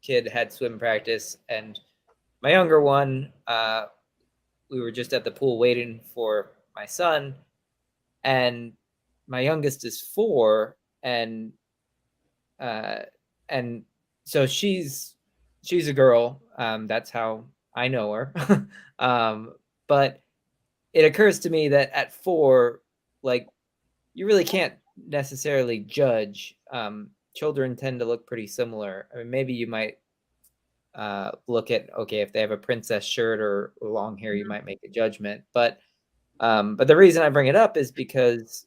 kid had swim practice, and my younger one, we were just at the pool waiting for my son, and my youngest is 4, and so she's a girl. That's how I know her. But it occurs to me that at 4, like, you really can't necessarily judge. Children tend to look pretty similar. I mean, maybe you might look at, okay, if they have a princess shirt or long hair, you might make a judgment. But the reason I bring it up is because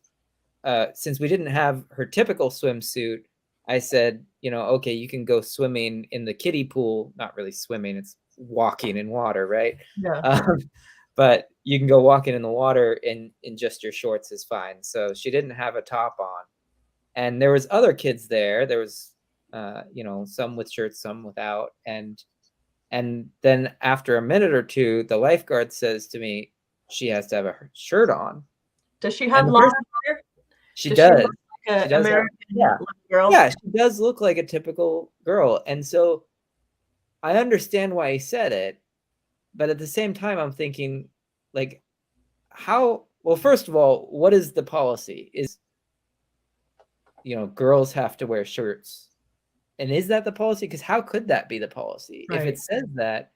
since we didn't have her typical swimsuit, I said, you know, okay, you can go swimming in the kiddie pool. Not really swimming, it's walking in water, right? Yeah. But you can go walking in the water in just your shorts is fine. So she didn't have a top on. And there was other kids there. There was, you know, some with shirts, some without. And then after a minute or two, the lifeguard says to me, she has to have a shirt on. Does she have long hair? She does. She does American girl? Yeah, she does look like a typical girl. And so I understand why he said it. But at the same time, I'm thinking, like, well, first of all, what is the policy? Is, you know, girls have to wear shirts. And is that the policy? Because how could that be the policy? Right. If it says that,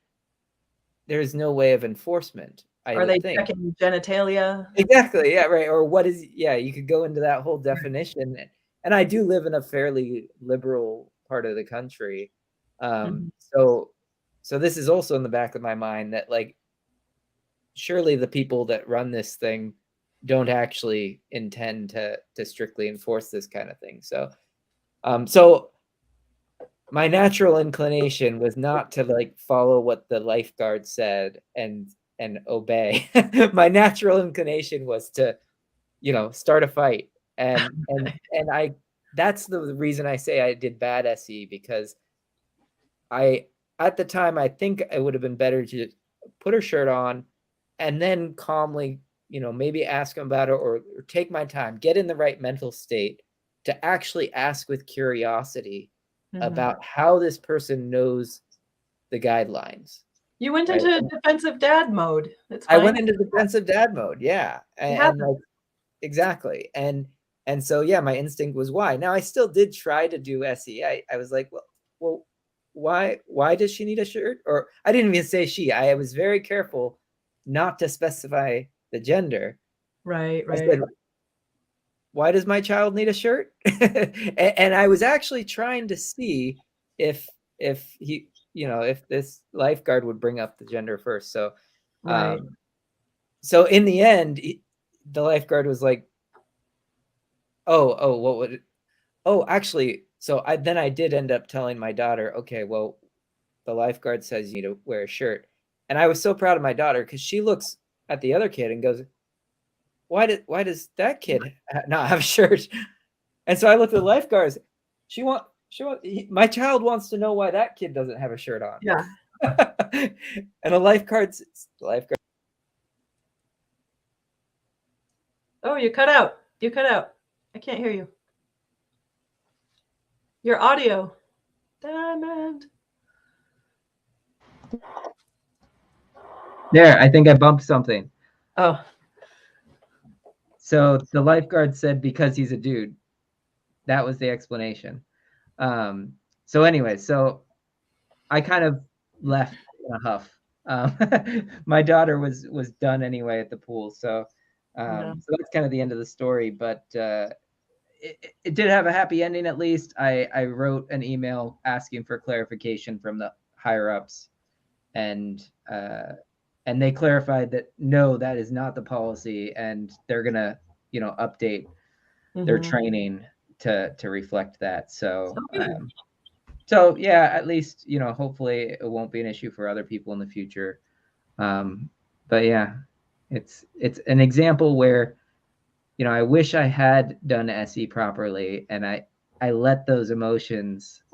there's no way of enforcement. Are they checking genitalia? Exactly. Yeah, right. Or what is, you could go into that whole definition. And I do live in a fairly liberal part of the country. So this is also in the back of my mind that, like, surely the people that run this thing don't actually intend to strictly enforce this kind of thing. So my natural inclination was not to, like, follow what the lifeguard said and obey. My natural inclination was to, you know, start a fight. And that's the reason I say I did bad SE, because at the time, I think it would have been better to put her shirt on and then calmly, you know, maybe ask him about it, or take my time, get in the right mental state to actually ask with curiosity about how this person knows the guidelines. You went into defensive dad mode. I went into defensive dad mode, yeah. And like, exactly. And so, yeah, my instinct was why. Now, I still did try to do SE. I was like, well, why does she need a shirt? Or I didn't even say she. I was very careful not to specify the gender. Right. I said, why does my child need a shirt? and I was actually trying to see if he, if this lifeguard would bring up the gender first. So, Right. So in the end, the lifeguard was like, oh, what would it? Oh, actually, so I did end up telling my daughter, okay, well, the lifeguard says you need to wear a shirt. And I was so proud of my daughter because she looks at the other kid and goes, why does that kid not have a shirt? And so I looked at the lifeguards. My child wants to know why that kid doesn't have a shirt on. Yeah. And the lifeguard. Oh, you cut out. I can't hear you. Your audio. Damn it. There, I think I bumped something. Oh. So the lifeguard said because he's a dude. That was the explanation. So anyway, so I kind of left in a huff. My daughter was done anyway at the pool. So so that's kind of the end of the story. But it did have a happy ending at least. I wrote an email asking for clarification from the higher ups, and they clarified that no, that is not the policy, and they're gonna update their training to reflect that. So so yeah, at least hopefully it won't be an issue for other people in the future. But yeah, it's an example where I wish I had done SE properly, and I let those emotions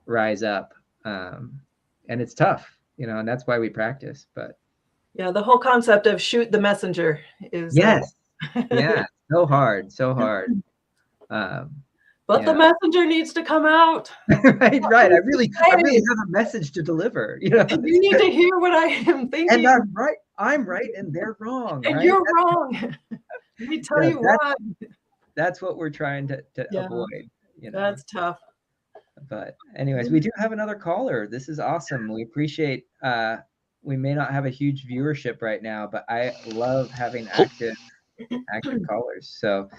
rise up, and it's tough, and that's why we practice. But yeah, the whole concept of shoot the messenger is yes, yeah, so hard. But the messenger needs to come out. right. I really have a message to deliver. You need to hear what I am thinking. And I'm right, and they're wrong. And right? you're wrong. Let me tell you why. That's what we're trying to avoid. That's tough. But anyways, we do have another caller. This is awesome. We appreciate. We may not have a huge viewership right now, but I love having active callers. So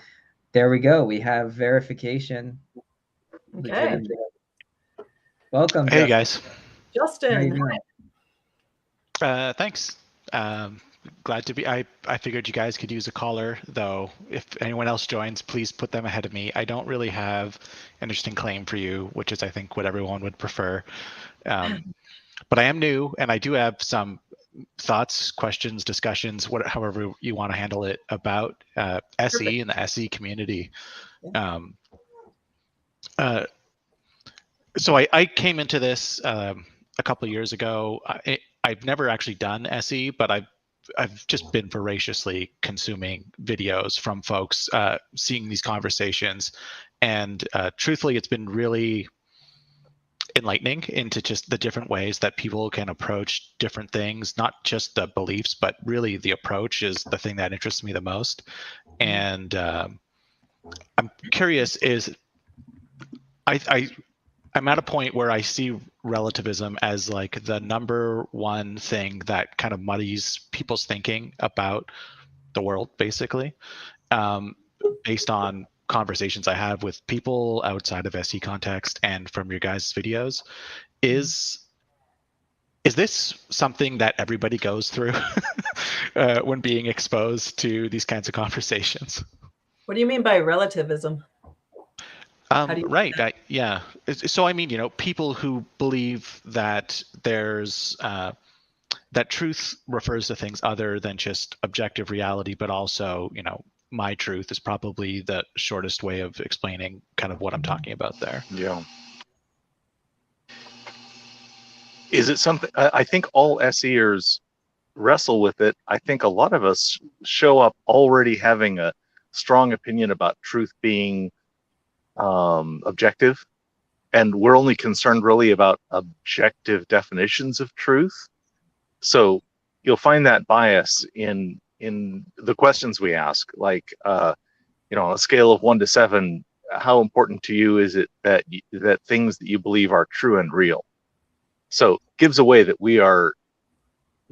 there we go. We have verification. Okay. Welcome. Hey, guys. Justin. Thanks. Glad to be. I figured you guys could use a caller, though. If anyone else joins, please put them ahead of me. I don't really have an interesting claim for you, which is, I think, what everyone would prefer. But I am new, and I do have some thoughts, questions, discussions, however you want to handle it, about SE and the SE community. So I came into this a couple of years ago. I've never actually done SE, but I've just been voraciously consuming videos from folks, seeing these conversations, and truthfully, it's been really enlightening into just the different ways that people can approach different things, not just the beliefs, but really the approach is the thing that interests me the most. And I'm curious, I'm at a point where I see relativism as like the number one thing that kind of muddies people's thinking about the world, basically, based on conversations I have with people outside of SE context and from your guys' videos. Is this something that everybody goes through when being exposed to these kinds of conversations? What do you mean by relativism? Right. Yeah. So I mean, people who believe that there's that truth refers to things other than just objective reality, but also, my truth is probably the shortest way of explaining kind of what I'm talking about there. Yeah. Is it something? I think all SEers wrestle with it. I think a lot of us show up already having a strong opinion about truth being objective, and we're only concerned really about objective definitions of truth. So you'll find that bias in the questions we ask, like on a scale of 1 to 7, how important to you is it that that things that you believe are true and real? So gives away that we are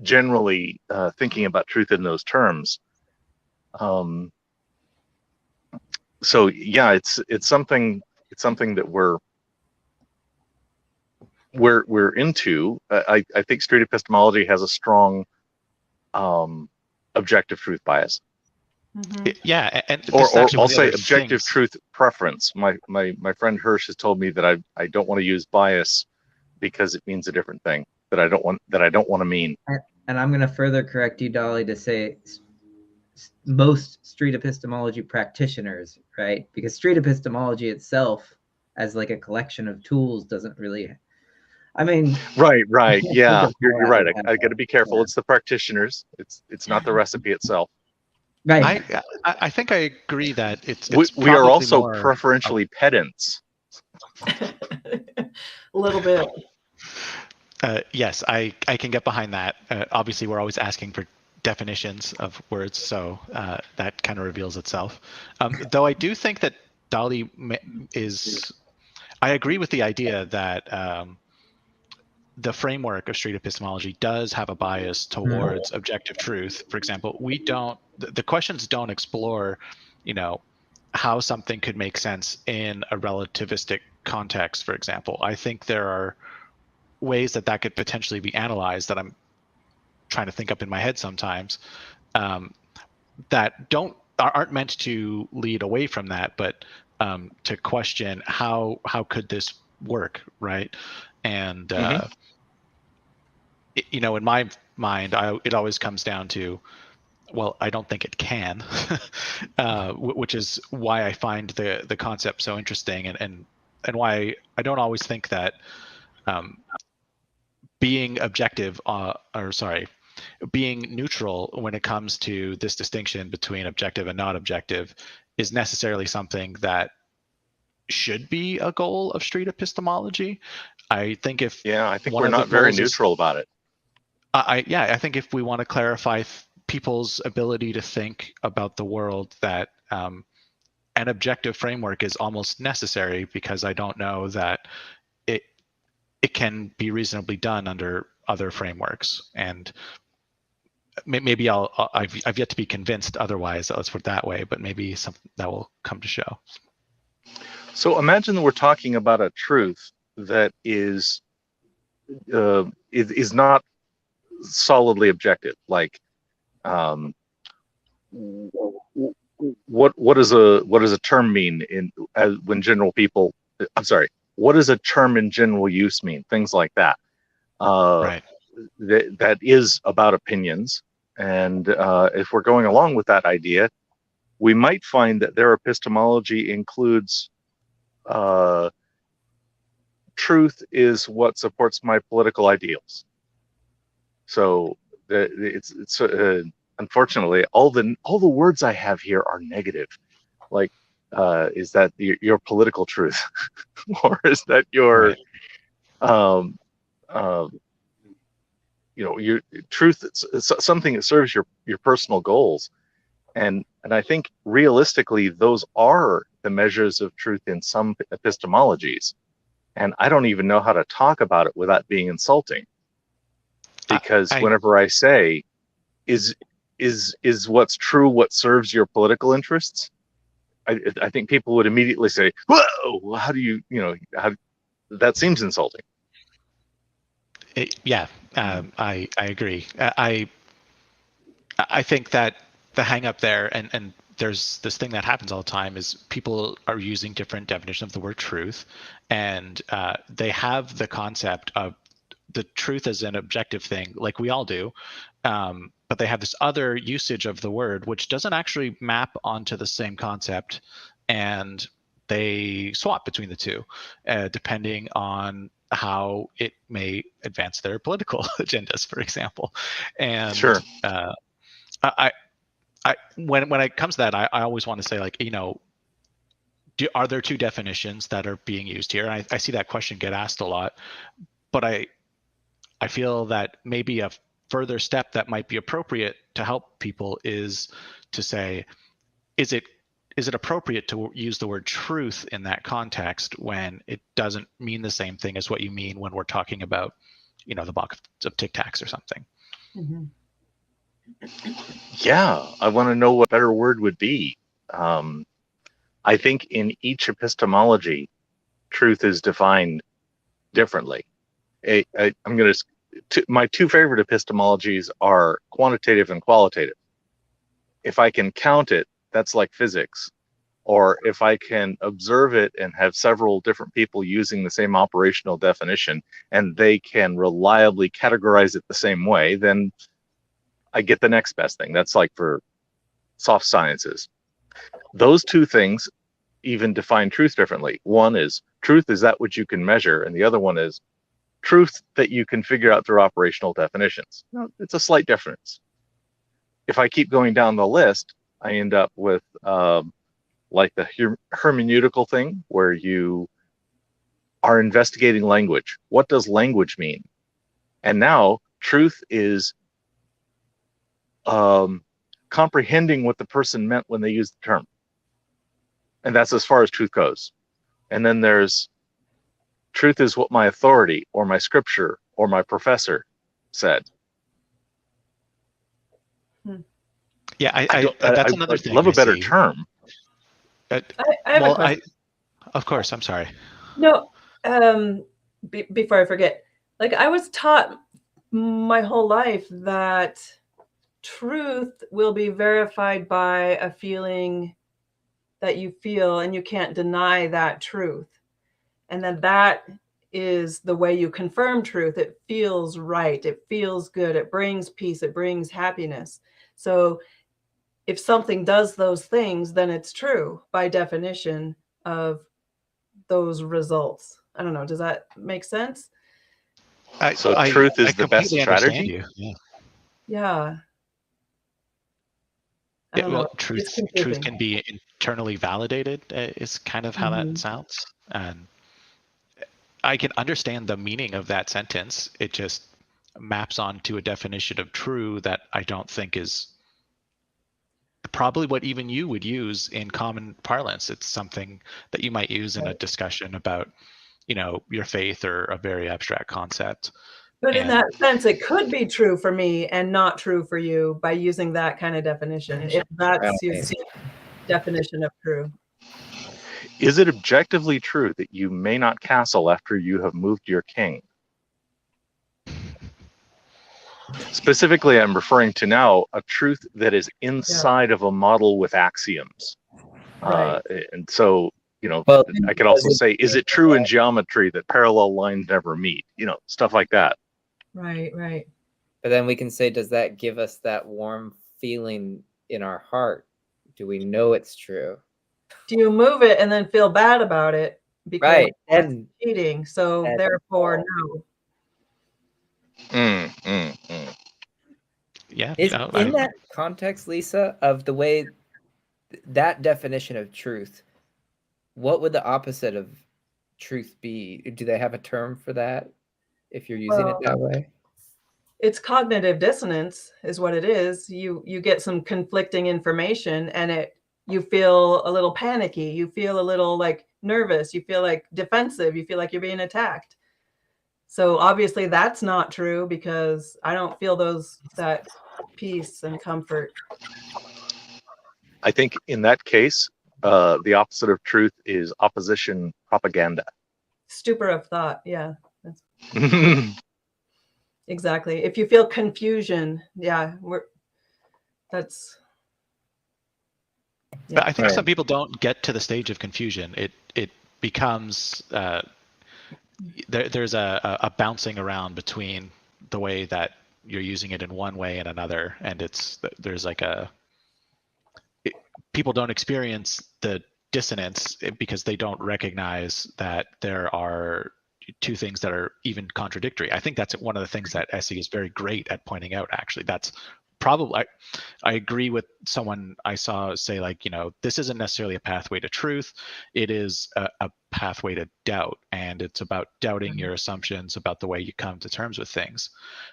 generally thinking about truth in those terms. So yeah, it's something that we're into. I think street epistemology has a strong objective truth bias. Yeah, and this Or is actually one I'll of the say other objective things. truth preference. My friend Hirsch has told me that I don't want to use bias because it means a different thing that I don't want to mean. And I'm going to further correct you, Dali, to say most street epistemology practitioners, right? Because street epistemology itself, as like a collection of tools, doesn't really. I mean, Right. Yeah, you're right. I got to be careful. Yeah. It's the practitioners. It's not the recipe itself. Right. I think I agree that it's We are also more preferentially pedants. A little bit. Yes, I can get behind that. Obviously, we're always asking for definitions of words, so that kind of reveals itself. Though I do think that Dali is. I agree with the idea that the framework of street epistemology does have a bias towards objective truth. For example, the questions don't explore, how something could make sense in a relativistic context, for example. I think there are ways that could potentially be analyzed that I'm trying to think up in my head sometimes, that aren't meant to lead away from that, but to question how could this work, right? And in my mind, it always comes down to, well, I don't think it can, which is why I find the concept so interesting, and why I don't always think that being objective, being neutral when it comes to this distinction between objective and not objective is necessarily something that should be a goal of street epistemology. I think I think we're not very neutral about it. I think if we want to clarify people's ability to think about the world, that an objective framework is almost necessary, because I don't know that it can be reasonably done under other frameworks. And maybe I've yet to be convinced otherwise, let's put it that way, but maybe something that will come to show. So imagine that we're talking about a truth that is not solidly objective. Like, what does a term mean when general people? I'm sorry. What does a term in general use mean? Things like that. Right. That is about opinions. And if we're going along with that idea, we might find that their epistemology includes truth is what supports my political ideals. So it's unfortunately all the words I have here are negative. Like, is that your political truth, or is that your your truth? It's something that serves your personal goals, and I think realistically those are the measures of truth in some epistemologies, and I don't even know how to talk about it without being insulting, because whenever I say is what's true what serves your political interests, I think people would immediately say, whoa, how do you that seems insulting. I agree. I think that the hang up there, and there's this thing that happens all the time, is people are using different definitions of the word truth, and they have the concept of the truth as an objective thing, like we all do, but they have this other usage of the word which doesn't actually map onto the same concept, and they swap between the two depending on how it may advance their political agendas, for example. And sure. When it comes to that, I always want to say, like, are there two definitions that are being used here? And I see that question get asked a lot, but I feel that maybe a further step that might be appropriate to help people is to say, is it is it appropriate to use the word truth in that context when it doesn't mean the same thing as what you mean when we're talking about, the box of Tic Tacs or something? Mm-hmm. Yeah, I want to know what a better word would be. I think in each epistemology, truth is defined differently. I'm going to, my two favorite epistemologies are quantitative and qualitative. If I can count it, that's like physics. Or if I can observe it and have several different people using the same operational definition and they can reliably categorize it the same way, then I get the next best thing. That's like for soft sciences. Those two things even define truth differently. One is truth is that which you can measure, and the other one is truth that you can figure out through operational definitions. Now, it's a slight difference. If I keep going down the list, I end up with like the hermeneutical thing where you are investigating language. What does language mean? And now truth is comprehending what the person meant when they used the term. And that's as far as truth goes. And then there's truth is what my authority or my scripture or my professor said. Yeah, that's another thing. I'd love a better see. term. I have a question. Of course, I'm sorry. No, before I forget, like I was taught my whole life that truth will be verified by a feeling that you feel, and you can't deny that truth. And then that is the way you confirm truth. It feels right. It feels good. It brings peace. It brings happiness. So if something does those things, then it's true by definition of those results. I don't know. Does that make sense? So truth is the best strategy? You. Yeah. Well, truth can be internally validated is kind of how that sounds. And I can understand the meaning of that sentence. It just maps onto a definition of true that I don't think is probably what even you would use in common parlance. It's something that you might use in a discussion about, your faith or a very abstract concept. But in that sense, it could be true for me and not true for you by using that kind of definition, if that's your definition of true. Is it objectively true that you may not castle after you have moved your king? Specifically, I'm referring to now a truth that is inside of a model with axioms. Right. And so, I could also say, is it true in geometry that parallel lines never meet? Stuff like that. Right. But then we can say, does that give us that warm feeling in our heart? Do we know it's true? Do you move it and then feel bad about it because it's cheating? So therefore, no. Yeah. In that context, Lisa, of the way that definition of truth, what would the opposite of truth be? Do they have a term for that if you're using it that way? It's cognitive dissonance is what it is. You get some conflicting information and you feel a little panicky. You feel a little like nervous. You feel like defensive. You feel like you're being attacked. So obviously that's not true because I don't feel that peace and comfort. I think in that case, the opposite of truth is opposition propaganda. Stupor of thought. Yeah. Exactly. If you feel confusion, that's. But I think some people don't get to the stage of confusion. It becomes there's a bouncing around between the way that you're using it in one way and another, and there's like people don't experience the dissonance because they don't recognize that there are two things that are even contradictory. I think that's one of the things that SE is very great at pointing out. Actually, that's probably I agree with someone I saw say like, this isn't necessarily a pathway to truth. It is a pathway to doubt, and it's about doubting your assumptions about the way you come to terms with things.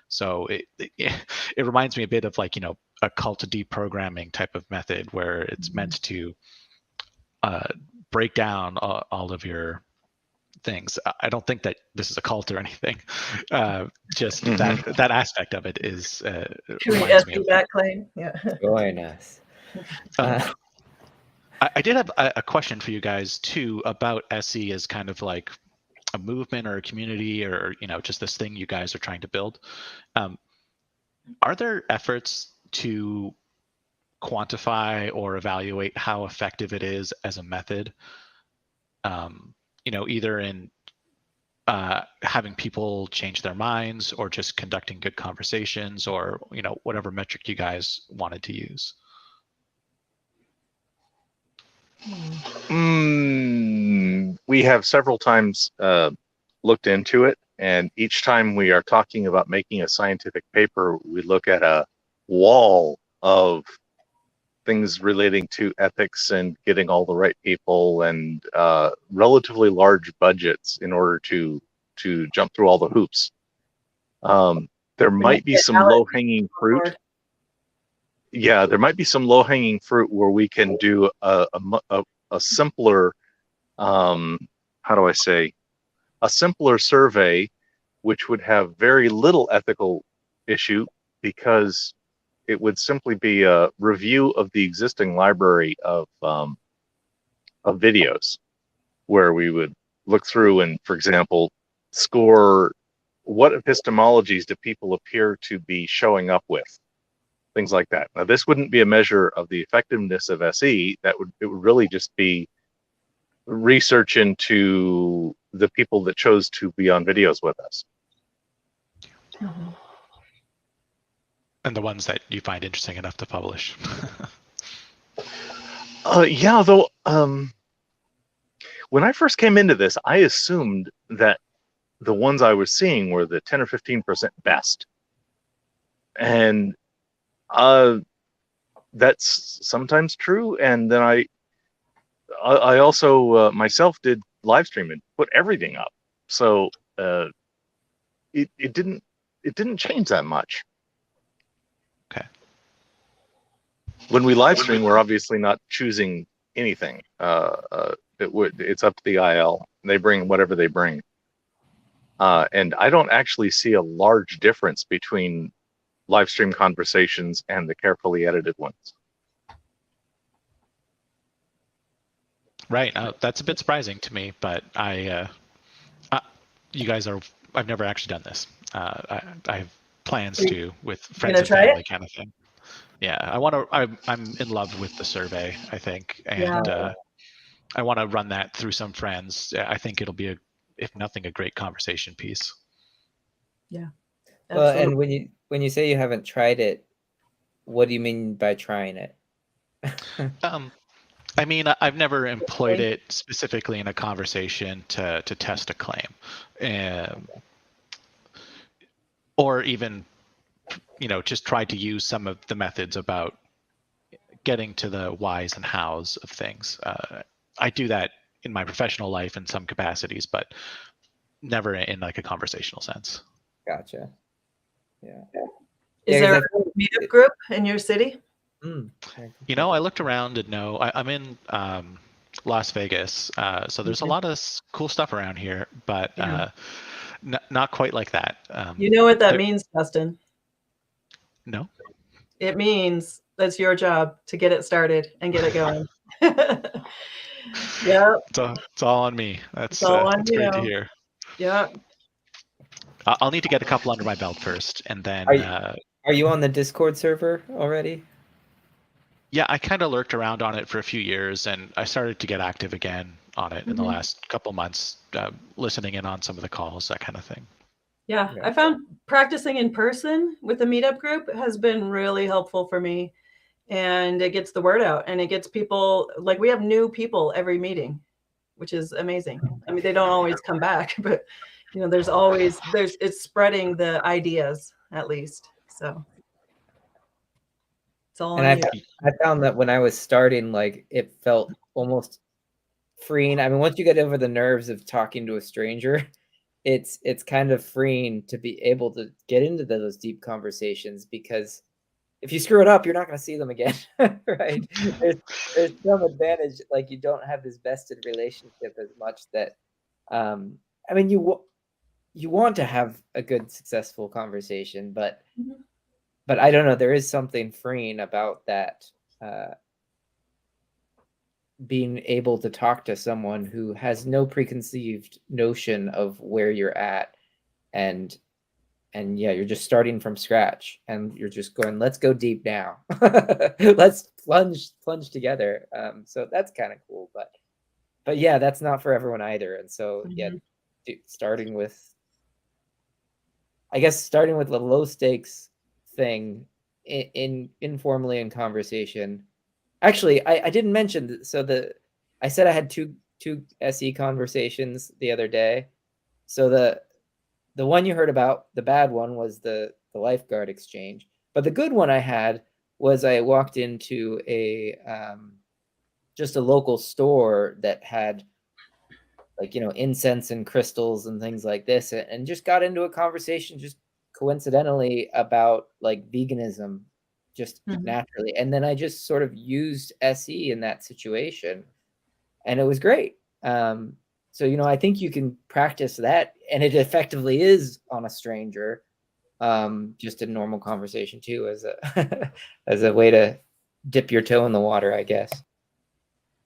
So it reminds me a bit of like, a cult to deprogramming type of method where it's meant to break down all of your things. I don't think that this is a cult or anything. Just that aspect of it is reminds me of that claim. Yeah. Join us. I did have a question for you guys too about SE as kind of like a movement or a community, or just this thing you guys are trying to build. Are there efforts to quantify or evaluate how effective it is as a method? Either in having people change their minds, or just conducting good conversations, or whatever metric you guys wanted to use. We have several times looked into it, and each time we are talking about making a scientific paper, we look at a wall of things relating to ethics and getting all the right people, and relatively large budgets in order to jump through all the hoops. There might be some low-hanging fruit. Yeah, there might be some low-hanging fruit where we can do a simpler, how do I say, a simpler survey, which would have very little ethical issue, because it would simply be a review of the existing library of videos, where we would look through and, for example, score what epistemologies do people appear to be showing up with, things like that. Now, this wouldn't be a measure of the effectiveness of SE. It would really just be research into the people that chose to be on videos with us. Mm-hmm. And the ones that you find interesting enough to publish. Yeah, though, when I first came into this, I assumed that the ones I was seeing were the 10 or 15% best. And that's sometimes true. And then I also myself did live stream and put everything up. So it didn't change that much. Okay. When we live stream, we're obviously not choosing anything. It's up to the IL. They bring whatever they bring. And I don't actually see a large difference between live stream conversations and the carefully edited ones. Right. That's a bit surprising to me, but you guys are. I've never actually done this. I have plans to, with friends and family kind of thing. Yeah, I'm in love with the survey, I think, and I want to run that through some friends. I think it'll be if nothing, a great conversation piece. Yeah. Well, and when you say you haven't tried it, what do you mean by trying it? I mean, I've never employed it specifically in a conversation to test a claim, or even, just try to use some of the methods about getting to the whys and hows of things. I do that in my professional life in some capacities, but never in like a conversational sense. Gotcha. Yeah. Is there a meetup group in your city? I looked around and no, I'm in Las Vegas, so there's a lot of cool stuff around here, but not quite like that. You know what that means, Dustin? No. It means that's your job to get it started and get it going. Yeah. It's all on me. That's great to hear. Yeah. I'll need to get a couple under my belt first, and then. Are you on the Discord server already? Yeah, I kind of lurked around on it for a few years, and I started to get active again on it in the last couple months, listening in on some of the calls, that kind of thing. Yeah, I found practicing in person with the meetup group has been really helpful for me, and it gets the word out, and it gets people, like we have new people every meeting, which is amazing. I mean, they don't always come back, but it's spreading the ideas at least. So it's all on you. I found that when I was starting, like, it felt almost freeing. I mean, once you get over the nerves of talking to a stranger, it's kind of freeing to be able to get into those deep conversations, because if you screw it up, you're not going to see them again, right? There's some advantage, like you don't have this vested relationship as much that, I mean, you want to have a good, successful conversation, but I don't know, there is something freeing about that, being able to talk to someone who has no preconceived notion of where you're at, and yeah, you're just starting from scratch, and you're just going, let's go deep now. Let's plunge together. So that's kind of cool, but yeah, that's not for everyone either. And so yeah, starting with the low stakes thing informally in conversation. Actually, I didn't mention, I said I had two SE conversations the other day. So the one you heard about, the bad one, was the lifeguard exchange. But the good one I had was I walked into just a local store that had, like, incense and crystals and things like this, and just got into a conversation just coincidentally about like veganism, just naturally. And then I just sort of used SE in that situation, and it was great. So, I think you can practice that, and it effectively is on a stranger, just a normal conversation too, as a as a way to dip your toe in the water, I guess.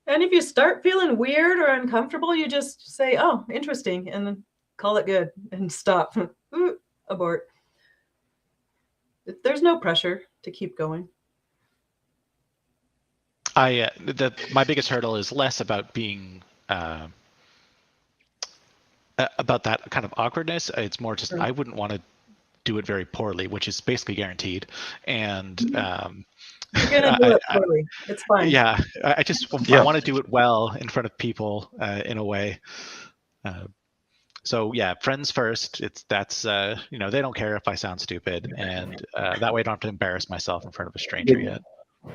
And if you start feeling weird or uncomfortable, you just say, "Oh, interesting," and then call it good and stop. Abort. There's no pressure to keep going. My biggest hurdle is less about being about that kind of awkwardness. It's more just I wouldn't want to do it very poorly, which is basically guaranteed. And you're gonna do it poorly. It's fine. Yeah, I want to do it well in front of people in a way. So yeah, friends first. That's they don't care if I sound stupid, and that way I don't have to embarrass myself in front of a stranger yet.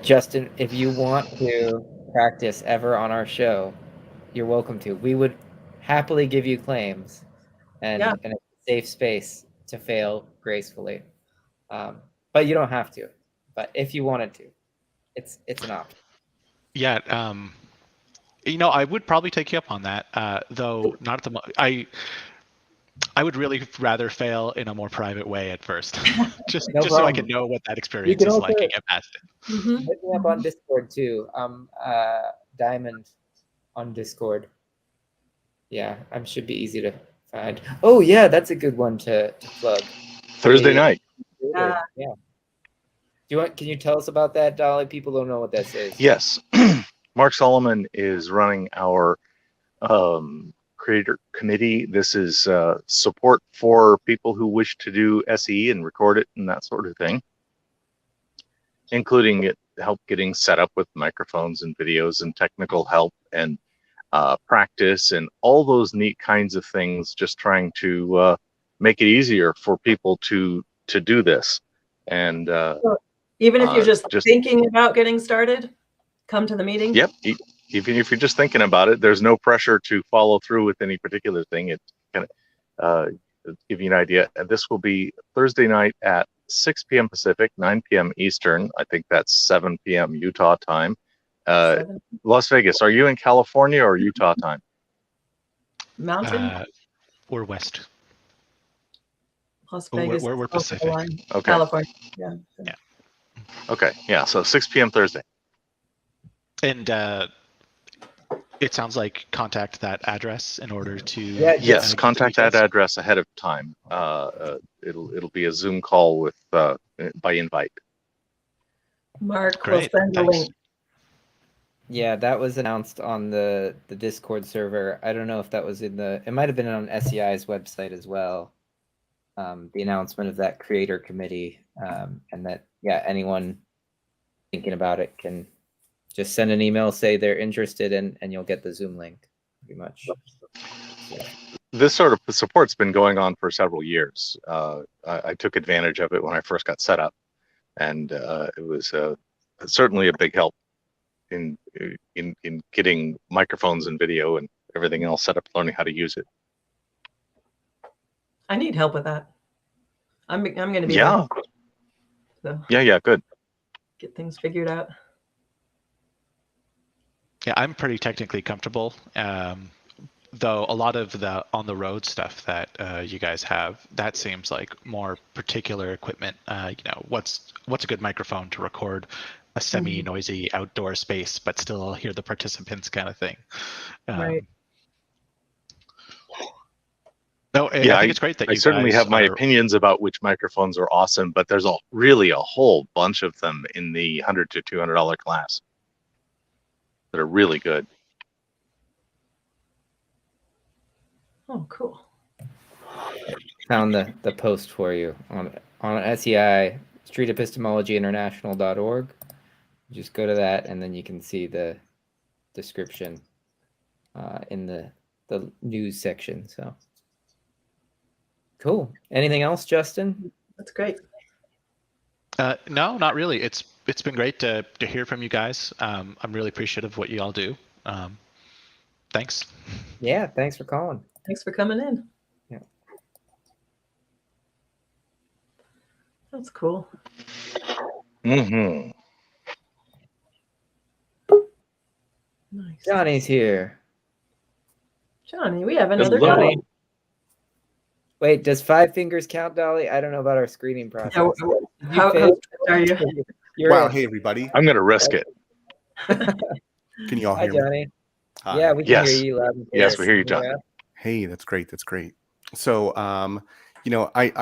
Justin, if you want to practice ever on our show, you're welcome to. We would happily give you claims and a safe space to fail gracefully. But you don't have to. But if you wanted to, it's an option. Yeah, I would probably take you up on that, though not at the moment. I would really rather fail in a more private way at first, just so I can know what that experience is like and get past it. Hit me up on Discord too. Diamond on Discord. Yeah, should be easy to find. Oh yeah, that's a good one to plug. Thursday night. Yeah. Can you tell us about that, Dali? People don't know what this is. Yes. Mark Solomon is running our creator committee. This is support for people who wish to do SE and record it and that sort of thing, including help getting set up with microphones and videos and technical help and practice and all those neat kinds of things, just trying to make it easier for people to do this. And even if you're just thinking about getting started, come to the meeting. Yep. Even if you're just thinking about it, there's no pressure to follow through with any particular thing. It kind of give you an idea. And this will be Thursday night at 6 p.m. Pacific, 9 p.m. Eastern. I think that's 7 p.m. Utah time. Las Vegas, are you in California or Utah time? Mountain? We're west. Las Vegas. We're Pacific. Okay. California. Yeah. Okay. Yeah. So 6 p.m. Thursday. And it sounds like contact that address in order to. Yes, contact that address ahead of time. It'll be a Zoom call with by invite. Mark will send the link. Yeah, that was announced on the Discord server. I don't know if that was it might have been on SEI's website as well. The announcement of that creator committee, and that anyone thinking about it can just send an email, say they're interested, and you'll get the Zoom link, pretty much. Yeah. This sort of support's been going on for several years. I took advantage of it when I first got set up, and it was certainly a big help in getting microphones and video and everything else set up, learning how to use it. I need help with that. I'm going to be there. So. Yeah, good. get things figured out. Yeah, I'm pretty technically comfortable. Though a lot of the on the road stuff that you guys have, that seems like more particular equipment. What's a good microphone to record a semi-noisy outdoor space, but still hear the participants kind of thing. Right. No, I think it's great that I you certainly guys have my are- opinions about which microphones are awesome, but there's really a whole bunch of them in the $100 to $200 class that are really good. Oh, cool. Found the post for you on SEI, streetepistemologyinternational.org. Just go to that, and then you can see the description in the news section. So cool. Anything else, Justin? That's great. No, not really. It's been great to hear from you guys. I'm really appreciative of what you all do. Thanks. Yeah, thanks for calling. Thanks for coming in. Yeah. That's cool. Mm-hmm. Nice. Johnny's here. Johnny, we have another Hello. guy. Wait, does 5 fingers count, Dali? I don't know about our screening process. Yeah, how are you? You're Wow, in. hey everybody. I'm going to risk it. Can you all Hi, hear me? Johnny. Hi. Yeah, we can Yes. hear you loud and clear. Yes, we hear you, John. Yeah. Hey, that's great. That's great. So, I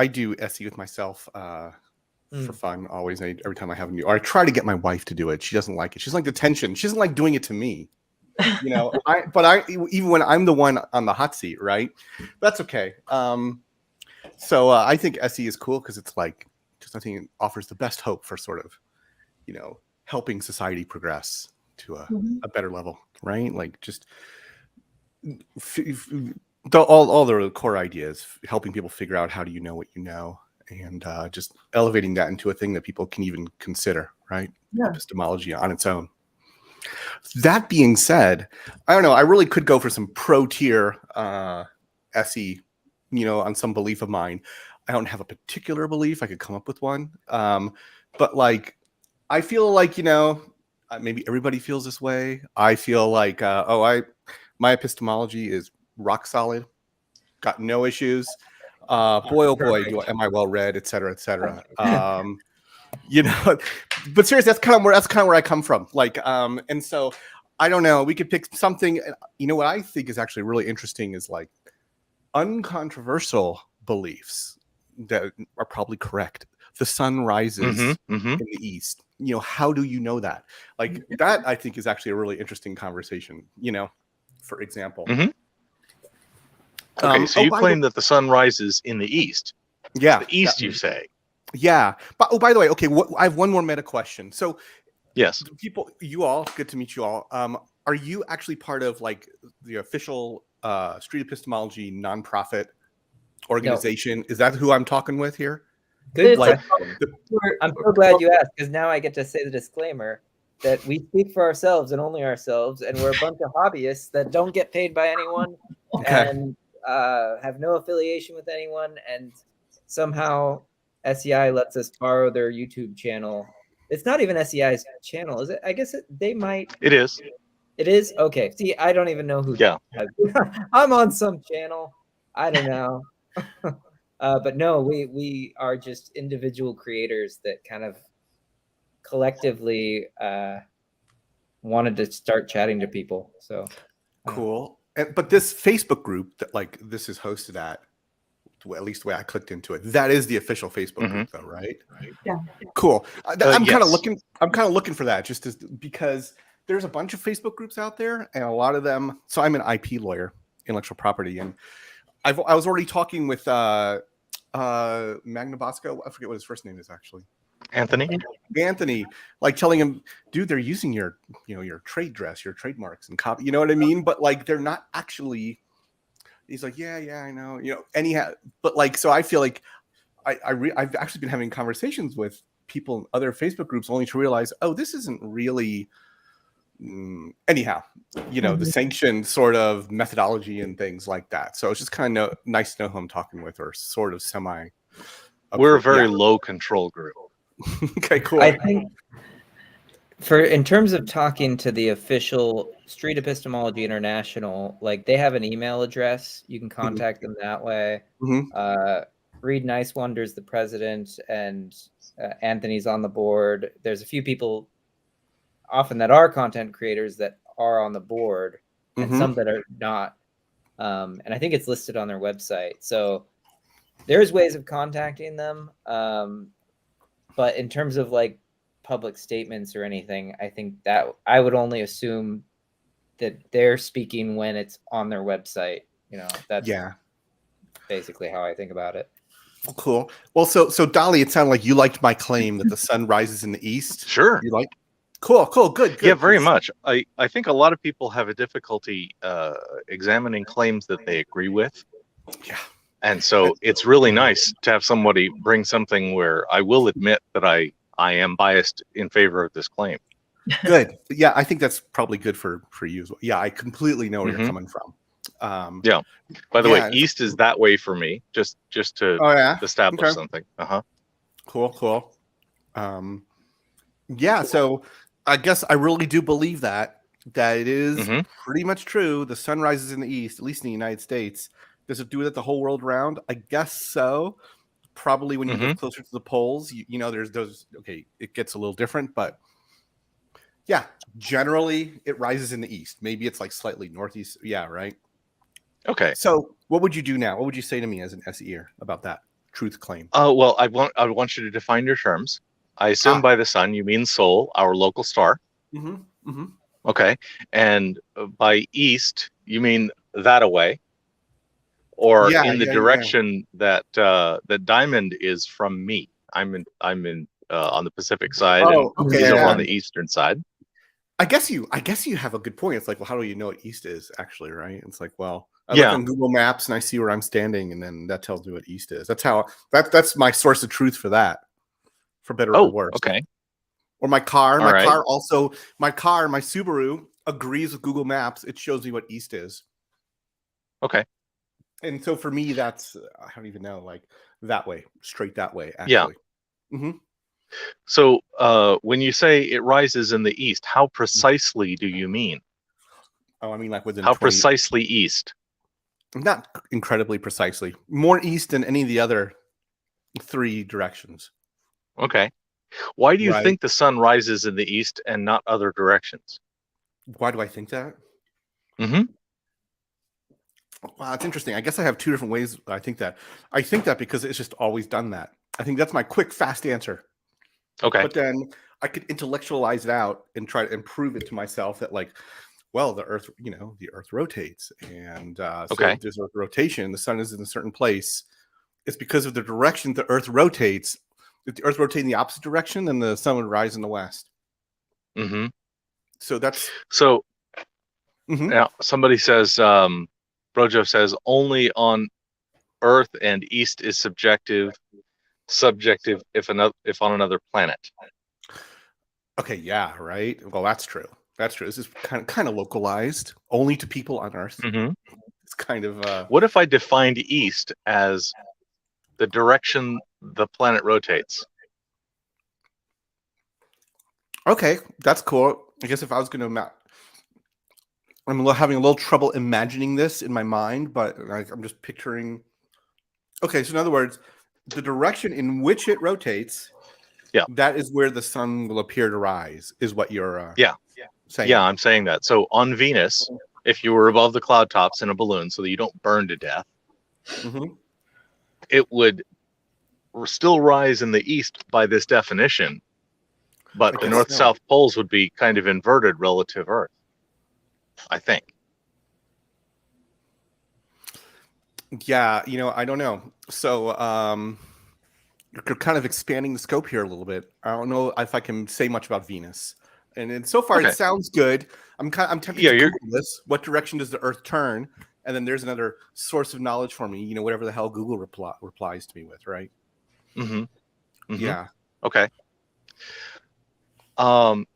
do SE with myself for fun always. Every time I have a new, or I try to get my wife to do it. She doesn't like it. She's like the tension. She doesn't like doing it to me. Even when I'm the one on the hot seat, right? That's okay. So I think SE is cool because it's like just I think it offers the best hope for sort of, helping society progress to a better level, right? Like just all the core ideas, helping people figure out how do you know what you know, and just elevating that into a thing that people can even consider, right? Yeah. Epistemology on its own. That being said, I don't know. I really could go for some pro tier SE, on some belief of mine. I don't have a particular belief. I could come up with one, but like, I feel like maybe everybody feels this way. I feel like my epistemology is rock solid, got no issues. Boy, oh boy, am I well read, et cetera, et cetera. But seriously, that's kind of where I come from. Like, and so I don't know. We could pick something. What I think is actually really interesting is like uncontroversial beliefs that are probably correct. The sun rises in the east. How do you know that? Like that, I think is actually a really interesting conversation. For example. Okay, so you claim that the sun rises in the east. Yeah, the east, you say. Yeah, but by the way, okay, I have one more meta question. So, yes, people, you all, good to meet you all. Are you actually part of like the official street epistemology nonprofit organization? No. Is that who I'm talking with here? Good. Like, I'm so glad you asked, because now I get to say the disclaimer that we speak for ourselves and only ourselves, and we're a bunch of hobbyists that don't get paid by anyone and have no affiliation with anyone, and somehow SEI lets us borrow their YouTube channel. It's not even SEI's channel, is it? I guess they might. It is. It is? Okay. See, I don't even know who. Yeah. I'm on some channel. I don't know. But no, we are just individual creators that kind of collectively wanted to start chatting to people. So cool. But this Facebook group that like this is hosted at least the way I clicked into it, that is the official Facebook group though, right? Yeah. Cool. I'm kind of looking for that because there's a bunch of Facebook groups out there, and a lot of them. So I'm an IP lawyer, intellectual property, and I was already talking with Magna Bosco. I forget what his first name is actually. Anthony, like telling him, dude, they're using your trade dress, your trademarks and copy. You know what I mean? But like, they're not actually. He's like, yeah, I know. Anyhow, but like, so I feel like I've actually been having conversations with people in other Facebook groups only to realize, oh, this isn't really. Anyhow, the sanctioned sort of methodology and things like that. So it's just kind of nice to know who I'm talking with, or sort of semi. We're a very low control group. Okay, cool. I think in terms of talking to the official Street Epistemology International, like they have an email address. You can contact them that way. Reed Nice Wonder's the president, and Anthony's on the board. There's a few people often that are content creators that are on the board, and some that are not. And I think it's listed on their website. So there's ways of contacting them. But in terms of like public statements or anything, I think that I would only assume that they're speaking when it's on their website. You know, that's basically how I think about it. Well, cool. Well, so Dali, it sounded like you liked my claim that the sun rises in the east. Sure. You like? Cool. Good. Yeah, very much. I think a lot of people have a difficulty examining claims that they agree with. Yeah. And so it's really nice to have somebody bring something where I will admit that I am biased in favor of this claim. Good. Yeah, I think that's probably good for you as well. Yeah, I completely know where you're coming from. Yeah. By the way, east is that way for me. Just to establish something. Cool. Yeah. So I guess I really do believe that it is pretty much true. The sun rises in the east, at least in the United States. Does it do that the whole world round? I guess so. Probably when you get closer to the poles, you know, there's those. Okay, it gets a little different, but yeah, generally it rises in the east. Maybe it's like slightly northeast. Yeah, right. Okay. So what would you do now? What would you say to me as an SEer about that truth claim? Well, I want you to define your terms. I assume by the sun you mean Sol, our local star. Okay. And by east you mean that away, or in the direction that that Diamond is from me. I'm in on the Pacific side, and he's over on the eastern side. I guess you have a good point. It's like, well, how do you know what east is actually, right? It's like, well, I look on Google Maps and I see where I'm standing, and then that tells me what east is. That's my source of truth for that, for better or worse. Okay. Or my car, my Subaru agrees with Google Maps. It shows me what east is. Okay. And so for me, that's I don't even know, like that way, straight that way. Actually. Yeah. So when you say it rises in the east, how precisely do you mean? Oh, I mean like within. How precisely east? Not incredibly precisely. More east than any of the other three directions. Okay. Why do you think the sun rises in the east and not other directions? Why do I think that? Wow, it's interesting. I guess I have two different ways I think that. I think that because it's just always done that. I think that's my quick, fast answer. Okay. But then I could intellectualize it out and try to improve it to myself that, like, well, the Earth, the Earth rotates, and so if there's Earth rotation, the sun is in a certain place. It's because of the direction the Earth rotates. If the Earth rotates in the opposite direction, then the sun would rise in the west. So that's now somebody says, Brojo says, only on Earth and east is subjective if on another planet. Okay, yeah, right. Well, that's true. That's true. This is kind of localized only to people on Earth. It's kind of. What if I defined east as the direction the planet rotates? Okay, that's cool. I guess if I was going to map, I'm having a little trouble imagining this in my mind, but I'm just picturing. Okay, so in other words, the direction in which it rotates, that is where the sun will appear to rise, is what you're saying. Yeah, I'm saying that. So on Venus, if you were above the cloud tops in a balloon so that you don't burn to death, it would still rise in the east by this definition, but the north-south poles would be kind of inverted relative Earth, I think. Yeah, I don't know. So you're kind of expanding the scope here a little bit. I don't know if I can say much about Venus. And so far it sounds good. I'm tempted to Google this. What direction does the Earth turn? And then there's another source of knowledge for me, whatever the hell Google replies to me with, right? Yeah. Okay. Let's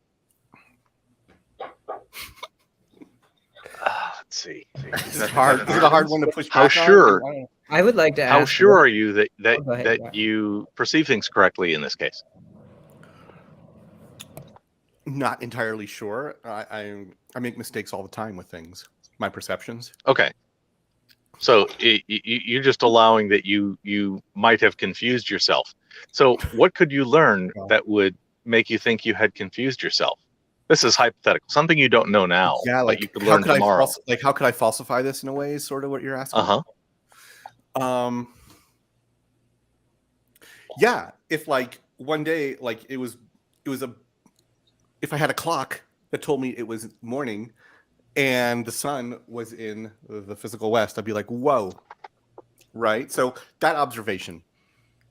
see. Is it hard? Is it a hard one to push back How sure? on? I would like to ask. How sure are you that you perceive things correctly in this case? Not entirely sure. I make mistakes all the time with things. My perceptions. Okay. So you're just allowing that you might have confused yourself. So what could you learn that would make you think you had confused yourself? This is hypothetical, something you don't know now, Yeah, but like you could how learn could tomorrow. how could I falsify this in a way? Is sort of what you're asking. Yeah, if like one day, like it was if I had a clock that told me it was morning and the sun was in the physical west, I'd be like, whoa, right? So that observation,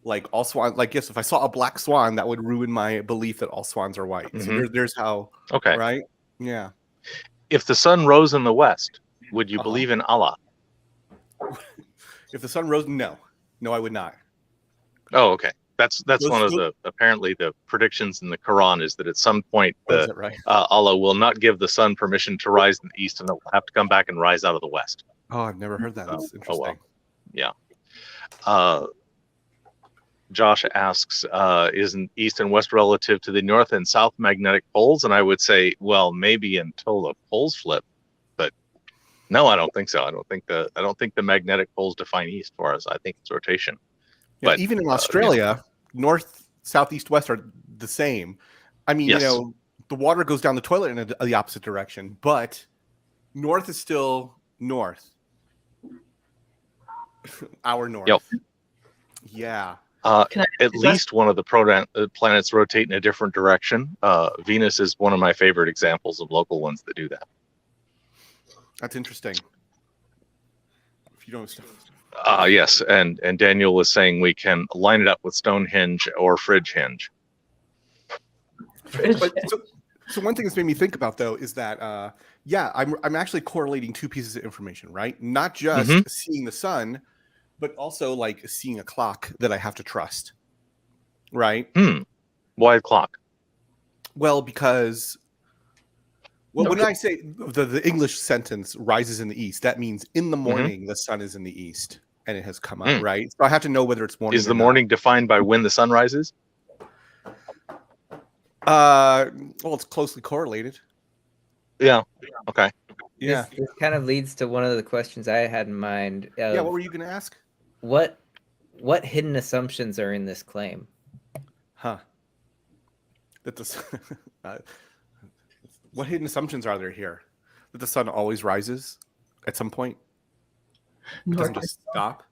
like all swans, like yes, if I saw a black swan, that would ruin my belief that all swans are white. So there's how. Okay. Right. Yeah. If the sun rose in the west, would you believe in Allah? If the sun rose, no, I would not. Oh, okay. That's one of the apparently the predictions in the Quran is that at some point Allah will not give the sun permission to rise in the east, and it will have to come back and rise out of the west. Oh, I've never heard that. That's interesting. Well. Yeah. Josh asks, isn't east and west relative to the north and south magnetic poles? And I would say, well, maybe until the poles flip, but no, I don't think so. I don't think the magnetic poles define east for us. I think it's rotation. Yeah, but even in Australia, north, south, east, west are the same. I mean, yes. The water goes down the toilet in the opposite direction, but north is still north. Our north. Yep. Yeah. At least one of the planets rotate in a different direction. Venus is one of my favorite examples of local ones that do that. That's interesting. If you don't. Yes, and Daniel was saying we can line it up with Stonehenge or Fridgehenge. So one thing that's made me think about though is that I'm actually correlating two pieces of information, right? Not just seeing the sun, but also like seeing a clock that I have to trust, right? Why a clock? Well, because when I say the English sentence rises in the east, that means in the morning the sun is in the east and it has come up, right? So I have to know whether it's morning. Is the morning defined by when the sun rises? Well, it's closely correlated. Yeah. Okay. This kind of leads to one of the questions I had in mind. What were you going to ask? What hidden assumptions are in this claim? That what hidden assumptions are there here? That the sun always rises at some point? It doesn't just stop?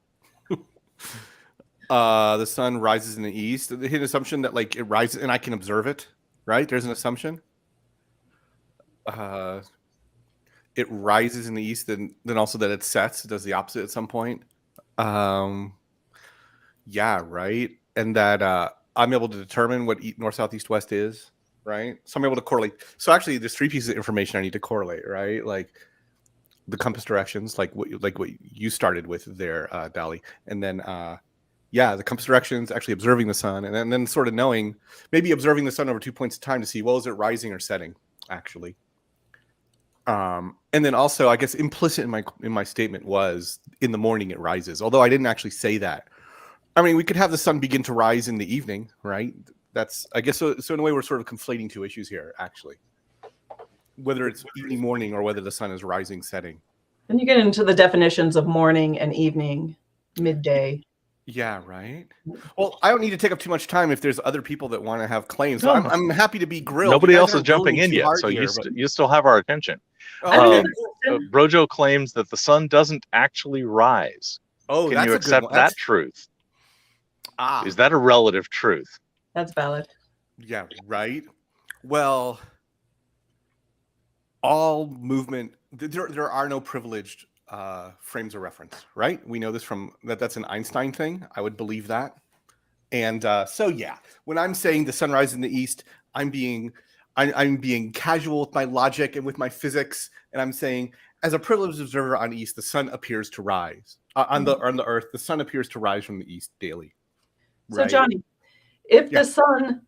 The sun rises in the east. The hidden assumption that like it rises and I can observe it, right? There's an assumption. It rises in the east, then also that it sets. It does the opposite at some point. Yeah, right. And that I'm able to determine what north, south, east, west is, right? So I'm able to correlate. So actually, there's three pieces of information I need to correlate, right? Like the compass directions, like what you started with there, Dali, and then the compass directions, actually observing the sun, and then sort of knowing, maybe observing the sun over 2 points of time to see, well, is it rising or setting, actually. And then also, I guess implicit in my statement was in the morning it rises, although I didn't actually say that. I mean, we could have the sun begin to rise in the evening, right? That's, I guess, so in a way we're sort of conflating two issues here, actually. Whether it's evening, morning, or whether the sun is rising, setting. And you get into the definitions of morning and evening, midday. Yeah, right. Well, I don't need to take up too much time if there's other people that want to have claims. So I'm happy to be grilled. Nobody else is jumping in yet, so you still have our attention. Brojo claims that the sun doesn't actually rise. Oh, can you accept that truth? Is that a relative truth? That's valid. Yeah, right. Well, all movement, there are no privileged frames of reference, right? We know this from that's an Einstein thing. I would believe that. And so yeah, when I'm saying the sunrise in the east, I'm being casual with my logic and with my physics, and I'm saying as a privileged observer on east, the sun appears to rise on the earth. The sun appears to rise from the east daily. Right? So Johnny, if the sun,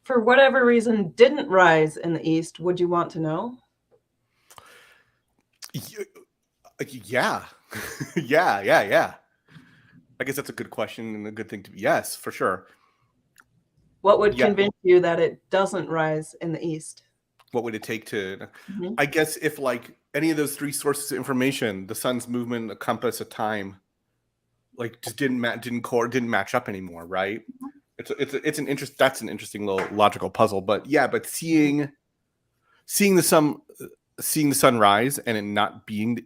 for whatever reason, didn't rise in the east, would you want to know? Yeah. yeah. I guess that's a good question and a good thing to be. Yes, for sure. What would convince you that it doesn't rise in the east? What would it take to? Mhm. I guess if like any of those three sources of information, the sun's movement, a compass, a time, like just didn't match up anymore, right? It's an interest. That's an interesting little logical puzzle. But yeah, but seeing the sun rise and it not being,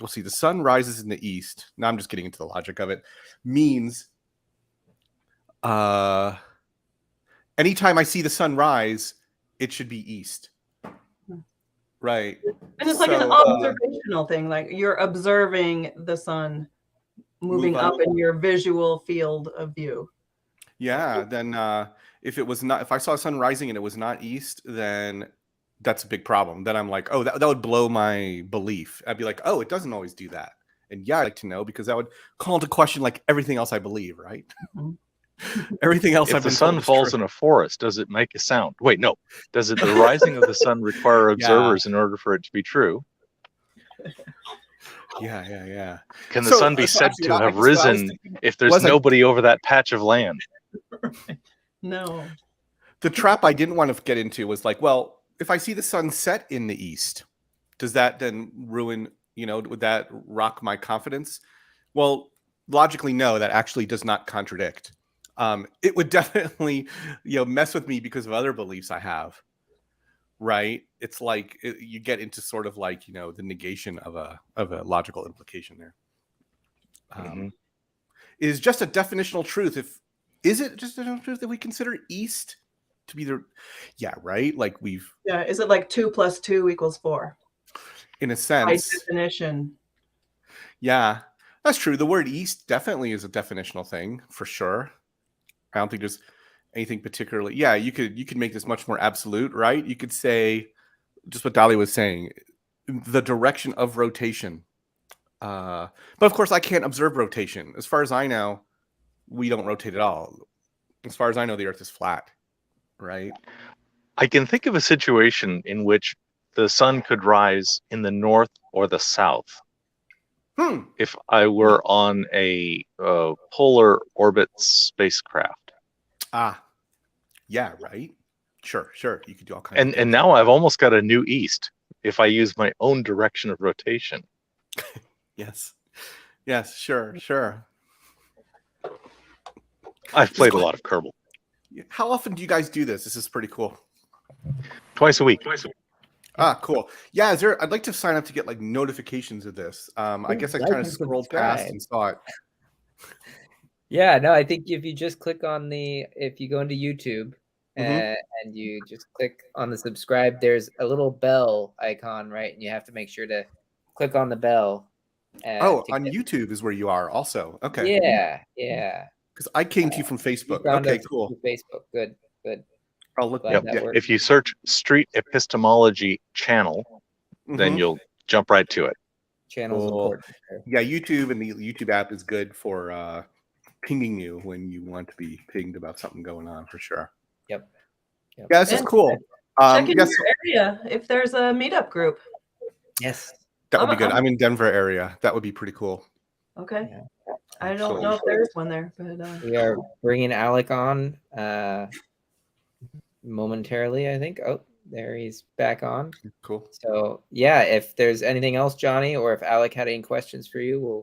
we'll see, the sun rises in the east. Now I'm just getting into the logic of it. Means, anytime I see the sun rise, it should be east, right? And it's like an observational thing. Like you're observing the sun moving up in your visual field of view. Yeah. Then if I saw the sun rising and it was not east, then that's a big problem. Then I'm like, oh, that would blow my belief. I'd be like, oh, it doesn't always do that. And yeah, I'd like to know, because that would call into question like everything else I believe, right? Mhm. Everything else. If the sun falls in a forest, does it make a sound? Wait, no. Does the rising of the sun require observers in order for it to be true? Yeah. Can the sun be said to have risen if there's nobody over that patch of land? No. The trap I didn't want to get into was like, well, if I see the sun set in the east, does that then ruin, would that rock my confidence? Well, logically, no, that actually does not contradict. It would definitely, mess with me because of other beliefs I have. Right? It's like you get into sort of like, the negation of a logical implication there. It is just a definitional truth. Is it just a definitional truth that we consider east to be right? Like is it like 2 + 2 = 4? In a sense. By definition. Yeah, that's true. The word east definitely is a definitional thing for sure. I don't think there's anything particularly. Yeah, you could make this much more absolute, right? You could say just what Dali was saying, the direction of rotation. But of course, I can't observe rotation. As far as I know, we don't rotate at all. As far as I know, the Earth is flat, right? I can think of a situation in which the sun could rise in the north or the south. If I were on a polar orbit spacecraft. Yeah, right. Sure. You could do all kinds of things. And now I've almost got a new east if I use my own direction of rotation. Yes, sure. I've played a lot of Kerbal. How often do you guys do this? This is pretty cool. Twice a week. Cool. Yeah, I'd like to sign up to get like notifications of this. I guess I kind of scrolled past and saw it. Yeah, no, I think if you just click on if you go into YouTube and you just click on the subscribe, there's a little bell icon, right? And you have to make sure to click on the bell. On YouTube is where you are also. Okay. Yeah. Because I came to you from Facebook. Okay, cool. Facebook, good. I'll look. If you search Street Epistemology channel, then you'll jump right to it. Channel's important. Yeah, YouTube and the YouTube app is good for pinging you when you want to be pinged about something going on, for sure. Yep. Yeah, this is cool. Check in your area if there's a meetup group. Yes. That would be good. I'm in Denver area. That would be pretty cool. Okay. Yeah. I don't know if there's one there, but we are bringing Alec on momentarily, I think. Oh, there he's back on. Cool. So yeah, if there's anything else, Johnny, or if Alec had any questions for you,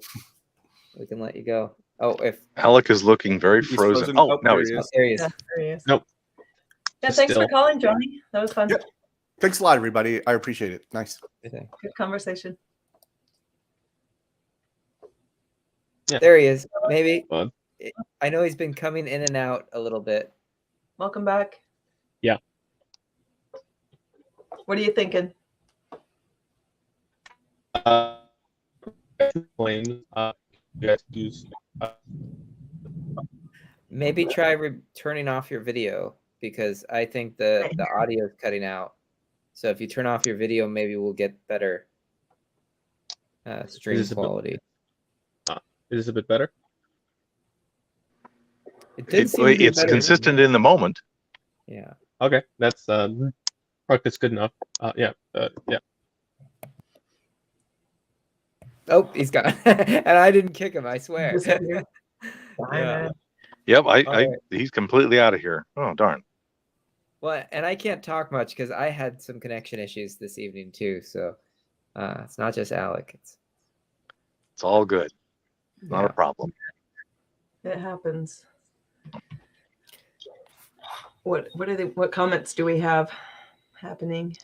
we can let you go. Oh, if Alec is looking very frozen. Oh, no, he's not. There he is. Yeah, there he is. Nope. Yeah, thanks for calling, Johnny. That was fun. Yep. Thanks a lot, everybody. I appreciate it. Nice. Good conversation. Yeah. There he is. Maybe. Fun. I know he's been coming in and out a little bit. Welcome back. Yeah. What are you thinking? Maybe try turning off your video, because I think the audio is cutting out. So if you turn off your video, maybe we'll get better stream quality. Is this a bit better? It's consistent in the moment. Yeah. Okay, that's good enough. Yeah. Oh, he's gone, and I didn't kick him. I swear. Yeah. Yep. He's completely out of here. Oh darn. Well, and I can't talk much because I had some connection issues this evening too. So it's not just Alec. It's all good. Not a Yeah. problem. It happens. What comments do we have happening?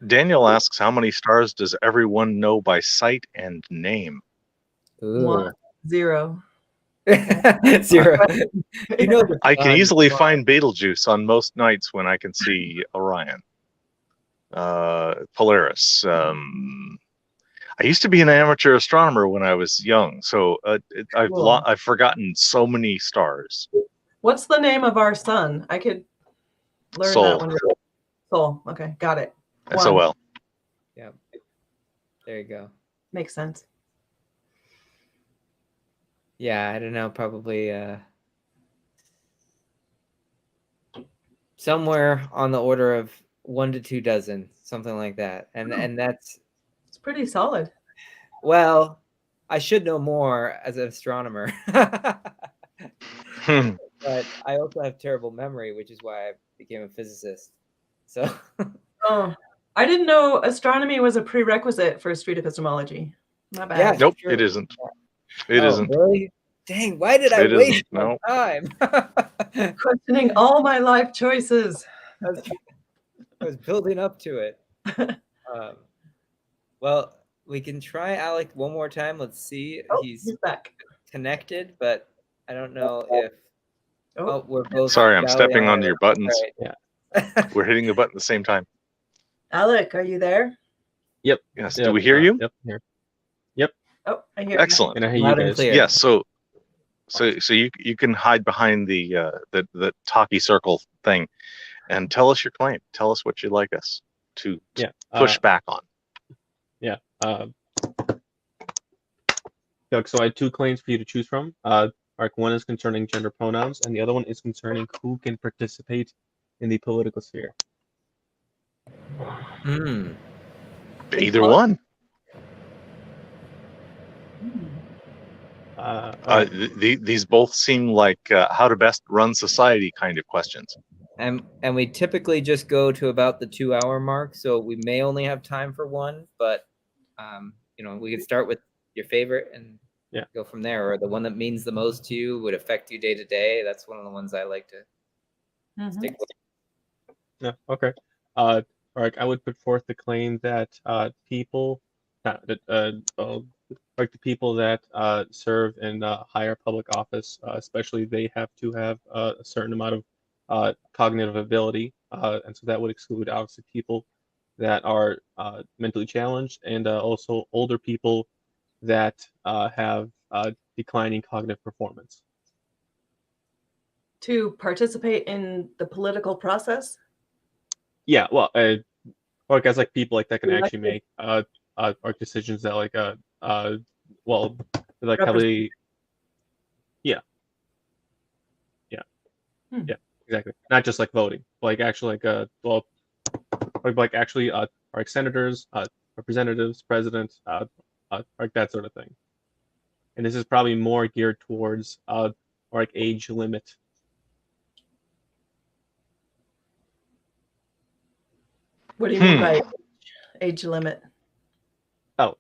Daniel asks, how many stars does everyone know by sight and name? Ooh. 1, 0. 0. You know, I can easily find Betelgeuse on most nights when I can see Orion. Polaris. I used to be an amateur astronomer when I was young, so Cool. I've forgotten so many stars. What's the name of our sun? I could learn Sol. that one. Sol. Okay, got it. SOL. Yeah. There you go. Makes sense. Yeah, I don't know, probably somewhere on the order of 1 to 2 dozen, something like that. And that's It's pretty solid. well, I should know more as an astronomer. But I also have terrible memory, which is why I became a physicist. So Oh, I didn't know astronomy was a prerequisite for street epistemology. My bad. yeah, Nope, sure. it isn't. It isn't. Really? Dang, why did I It waste isn't, no. my time? Questioning all my life choices. I was building up to it. Well, we can try Alec one more time. Let's see. Oh, He's back. connected, but I don't know if. Oh, we're both. Sorry, I'm Dali stepping and I onto your buttons. Right. Yeah. We're hitting the button at the same time. Alec, are you there? Yep. Yes. Yep. Do we hear you? Yep. Here. Oh, I hear Excellent. And I hear you Loud and guys. clear. Yes. So you can hide behind the talkie circle thing, and tell us your claim. Tell us what you'd like us to Yeah. push back on. Yeah. So I had 2 claims for you to choose from. One is concerning gender pronouns, and the other one is concerning who can participate in the political sphere. Hmm. Either one. These both seem like how to best run society kind of questions. And we typically just go to about the 2-hour mark, so we may only have time for one, but we could start with your favorite and go from there, or the one that means the most to you, would affect you day to day. That's one of the ones I like to stick with. Yeah. Okay. I would put forth the claim that people, the people that serve in higher public office, especially, they have to have a certain amount of cognitive ability, and so that would exclude obviously people that are mentally challenged, and also older people that have declining cognitive performance. To participate in the political process? Yeah, well, or guys like people like that can actually make decisions that like like how they, yeah, exactly, not just like voting, like actually like actually like senators, representatives, presidents, like that sort of thing. And this is probably more geared towards like age limit. What do you mean by age limit? Oh,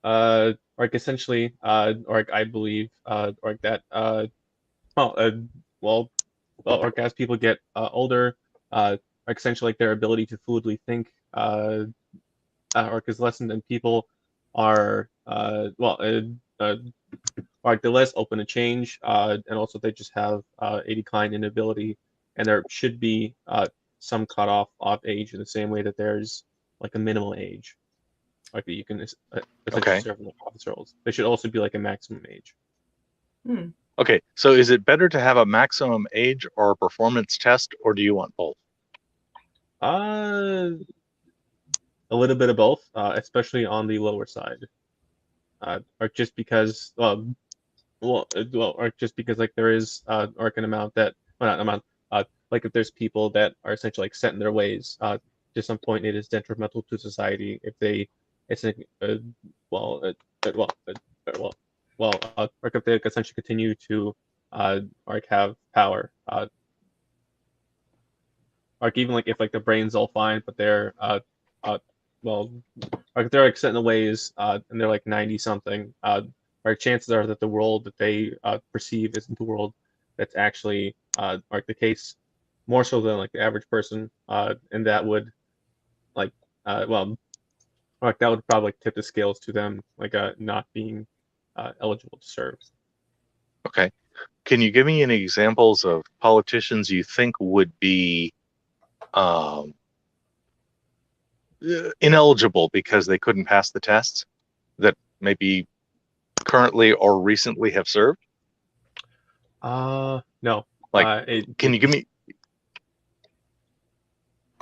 like essentially, or I believe, or that, or as people get older, like essentially like their ability to fluidly think, or is lessened, and people are, like they're less open to change, and also they just have a decline in ability, and there should be some cutoff of age in the same way that there's like a minimal age, like that you can essentially serve in the office roles. There should also be like a maximum age. Okay, so is it better to have a maximum age or a performance test, or do you want both? A little bit of both, especially on the lower side, or just because, or just because like there is or an amount that, well, not amount, like if there's people that are essentially like set in their ways, to some point it is detrimental to society if they, or if they essentially continue to like have power. like even like if like the brain's all fine, but they're well, like they're like set in the ways, and they're like 90 something, right? Chances are that the world that they perceive isn't the world that's actually like the case, more so than like the average person, and that would like well, like that would probably tip the scales to them like not being eligible to serve. Okay. Can you give me any examples of politicians you think would be ineligible because they couldn't pass the tests that maybe currently or recently have served? No. Like, can you give me?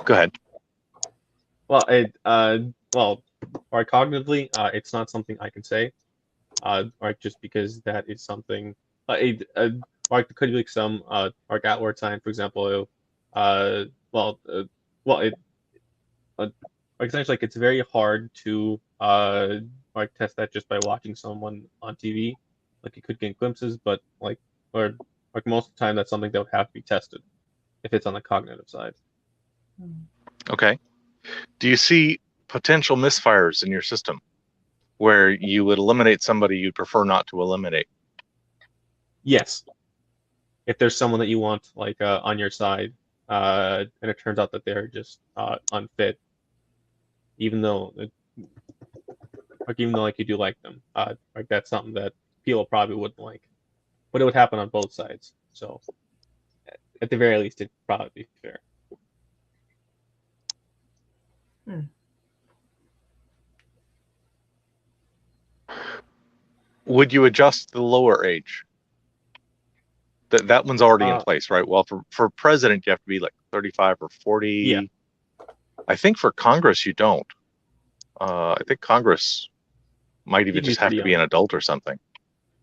Go ahead. Well, well, or cognitively, it's not something I can say, right? Just because that is something, like there could be like some, like outward sign, for example, well, it, like essentially, like it's very hard to, like test that just by watching someone on TV. Like you could get glimpses, but or like most of the time, that's something that would have to be tested if it's on the cognitive side. Okay. Do you see potential misfires in your system where you would eliminate somebody you'd prefer not to eliminate? Yes. If there's someone that you want like on your side, and it turns out that they're just unfit, even though like you do like them, like that's something that people probably wouldn't like, but it would happen on both sides. So at the very least, it'd probably be fair. Would you adjust the lower age? That one's already in place, right? Well, for president, you have to be like 35 or 40. Yeah. I think for Congress, you don't. I think Congress might even just have to be an adult or something.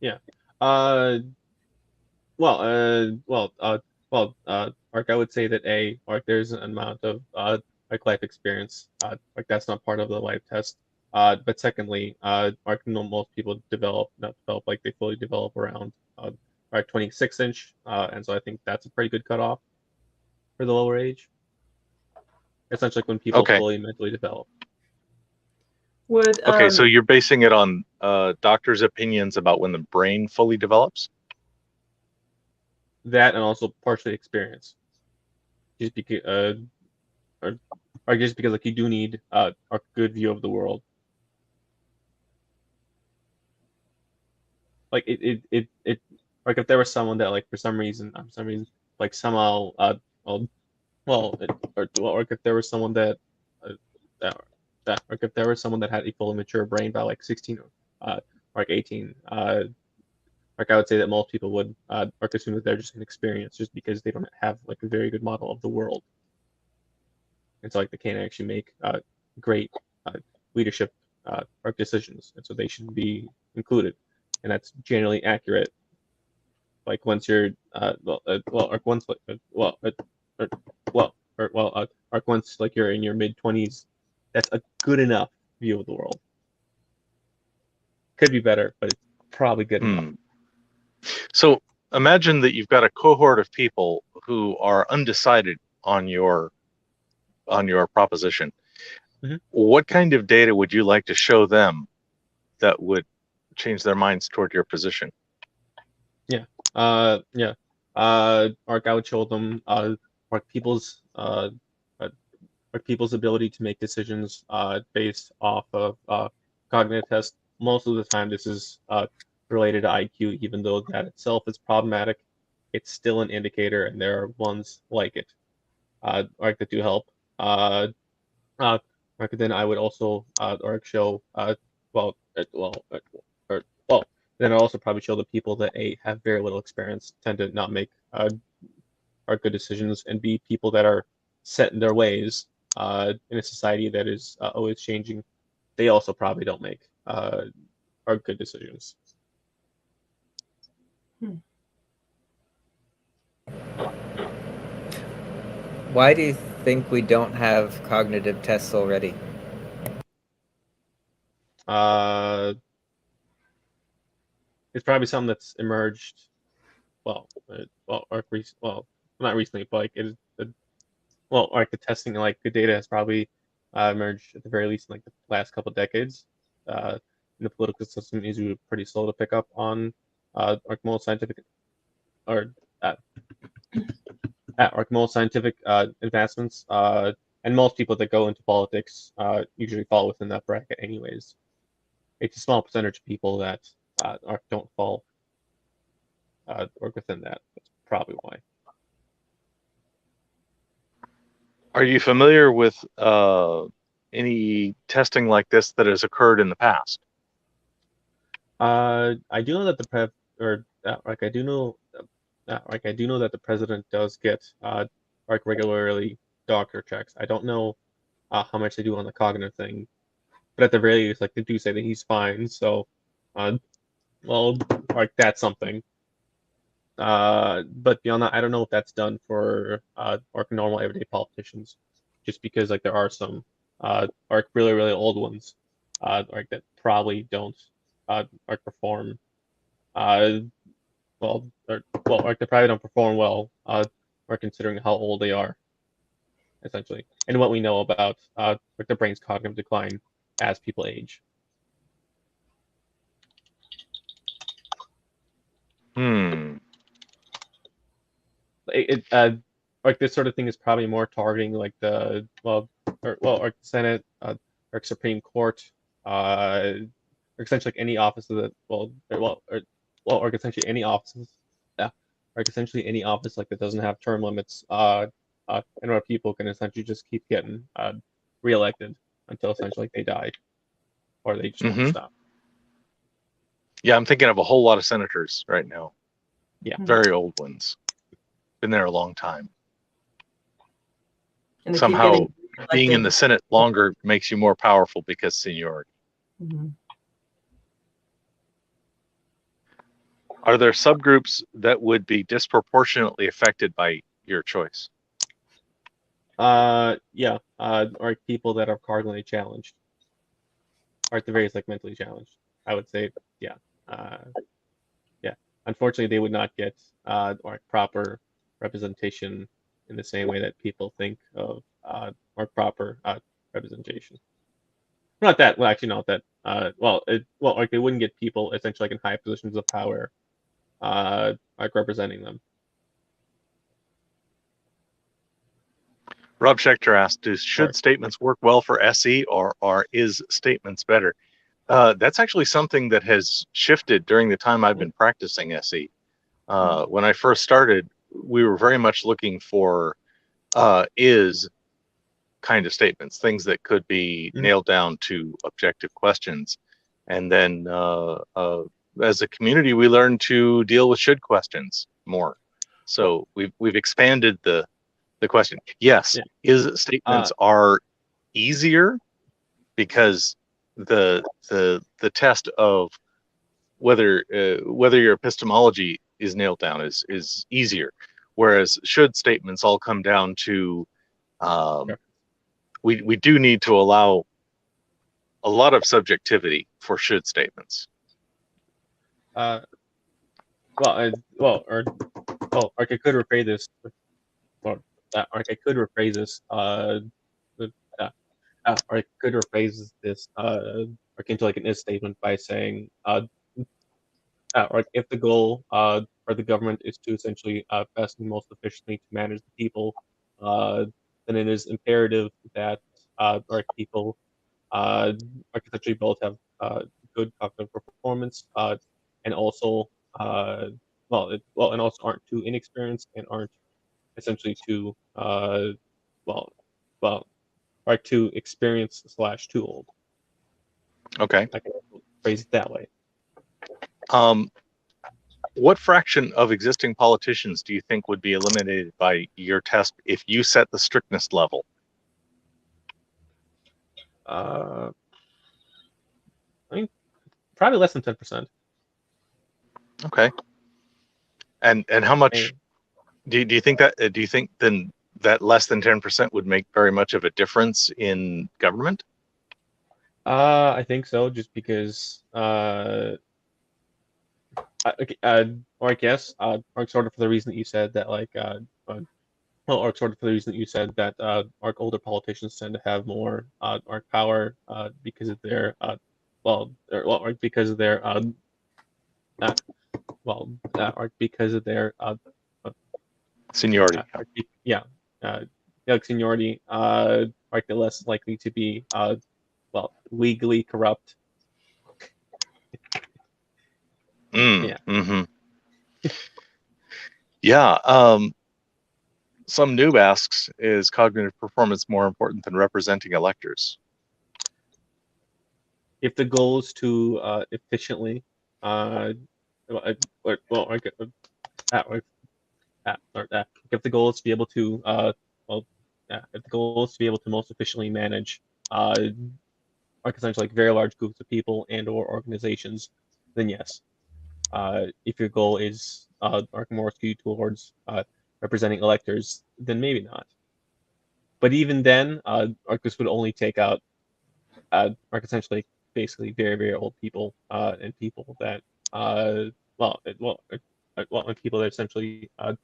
Yeah. Like I would say that like there's an amount of like life experience. Like that's not part of the life test. But secondly, like most people not develop like they fully develop around like 26-inch, and so I think that's a pretty good cutoff for the lower age. Essentially, like when people fully mentally develop. Okay, so you're basing it on doctors' opinions about when the brain fully develops? That and also partially experience. Just because, or just because like you do need a good view of the world. Like it like if there was someone that like for some reason like somehow or if there was someone that like if there was someone that had a fully mature brain by like 16 or like 18, like I would say that most people would like assume that they're just an experience just because they don't have like a very good model of the world, and so like they can't actually make great leadership or decisions, and so they shouldn't be included, and that's generally accurate. Like once you're once like you're in your mid-20s, that's a good enough view of the world. Could be better, but it's probably good enough. So imagine that you've got a cohort of people who are undecided on your proposition. Mm-hmm. What kind of data would you like to show them that would change their minds toward your position? Like I would show them like people's ability to make decisions based off of cognitive tests. Most of the time, this is related to IQ, even though that itself is problematic. It's still an indicator, and there are ones like it, like that do help. Then I would also show then I'll also probably show the people that have very little experience tend to not make good decisions, and B, people that are set in their ways in a society that is always changing, they also probably don't make good decisions. Why do you think we don't have cognitive tests already? It's probably something that's emerged. Not recently, but like well, like the testing, like good data has probably emerged at the very least in like the last couple of decades. And the political system is usually pretty slow to pick up on like most scientific or like most scientific advancements. And most people that go into politics usually fall within that bracket, anyways. It's a small percentage of people that don't fall work within that. That's probably why. Are you familiar with any testing like this that has occurred in the past? I do know that I do know that the president does get like regularly doctor checks. I don't know how much they do on the cognitive thing, but at the very least, like they do say that he's fine. So, well, like that's something. But beyond that, I don't know if that's done for like normal everyday politicians, just because like there are some like really old ones like that probably don't like perform like they probably don't perform well or considering how old they are, essentially, and what we know about like the brain's cognitive decline as people age. Like this sort of thing is probably more targeting like the like Senate or Supreme Court, or essentially like any office of the or essentially any offices, yeah, or essentially any office like that doesn't have term limits, and where people can essentially just keep getting reelected until essentially like they die or they just want to stop. Yeah, I'm thinking of a whole lot of senators right now. Yeah, very old ones. Been there a long time. And they keep Somehow getting being in elected. the Senate longer makes you more powerful because seniority. Mhm. Are there subgroups that would be disproportionately affected by your choice? Yeah, or people that are cardinally challenged, or at the very least like mentally challenged. I would say, yeah, yeah. Unfortunately, they would not get or proper representation in the same way that people think of or proper representation. Not that, well, actually, not that. Like they wouldn't get people essentially like in high positions of power, like representing them. Rob Schechter asked, should statements work well for SE or is statements better? That's actually something that has shifted during the time I've been practicing SE. When I first started, we were very much looking for is kind of statements, things that could be nailed down to objective questions. And then as a community, we learned to deal with should questions more. So we've expanded the question. Yes, is statements are easier because the test of whether your epistemology is nailed down is easier, whereas should statements all come down to we do need to allow a lot of subjectivity for should statements. Like I could rephrase this. Or I could rephrase this. Or I could rephrase this into like an is statement by saying, like if the goal for the government is to essentially best and most efficiently to manage the people, then it is imperative that people essentially both have good cognitive performance and also and also aren't too inexperienced and aren't essentially too too experienced / too old. Okay. I can phrase it that way. What fraction of existing politicians do you think would be eliminated by your test if you set the strictness level? I think probably less than 10%. Okay. And how much do you think then that less than 10% would make very much of a difference in government? I think so, just because or I guess or sort of for the reason that you said that like well, or sort of for the reason that you said that older politicians tend to have more power because of their or because of their or because of their Seniority. like seniority, they're less likely to be legally corrupt. Yeah. Mm-hmm. Yeah. Some noob asks, is cognitive performance more important than representing electors? If the goal is to efficiently if the goal is to be able to if the goal is to be able to most efficiently manage essentially like very large groups of people and or organizations, then yes. If your goal is more skewed towards representing electors, then maybe not. But even then, this would only take out essentially basically very, very old people and people that and people that essentially are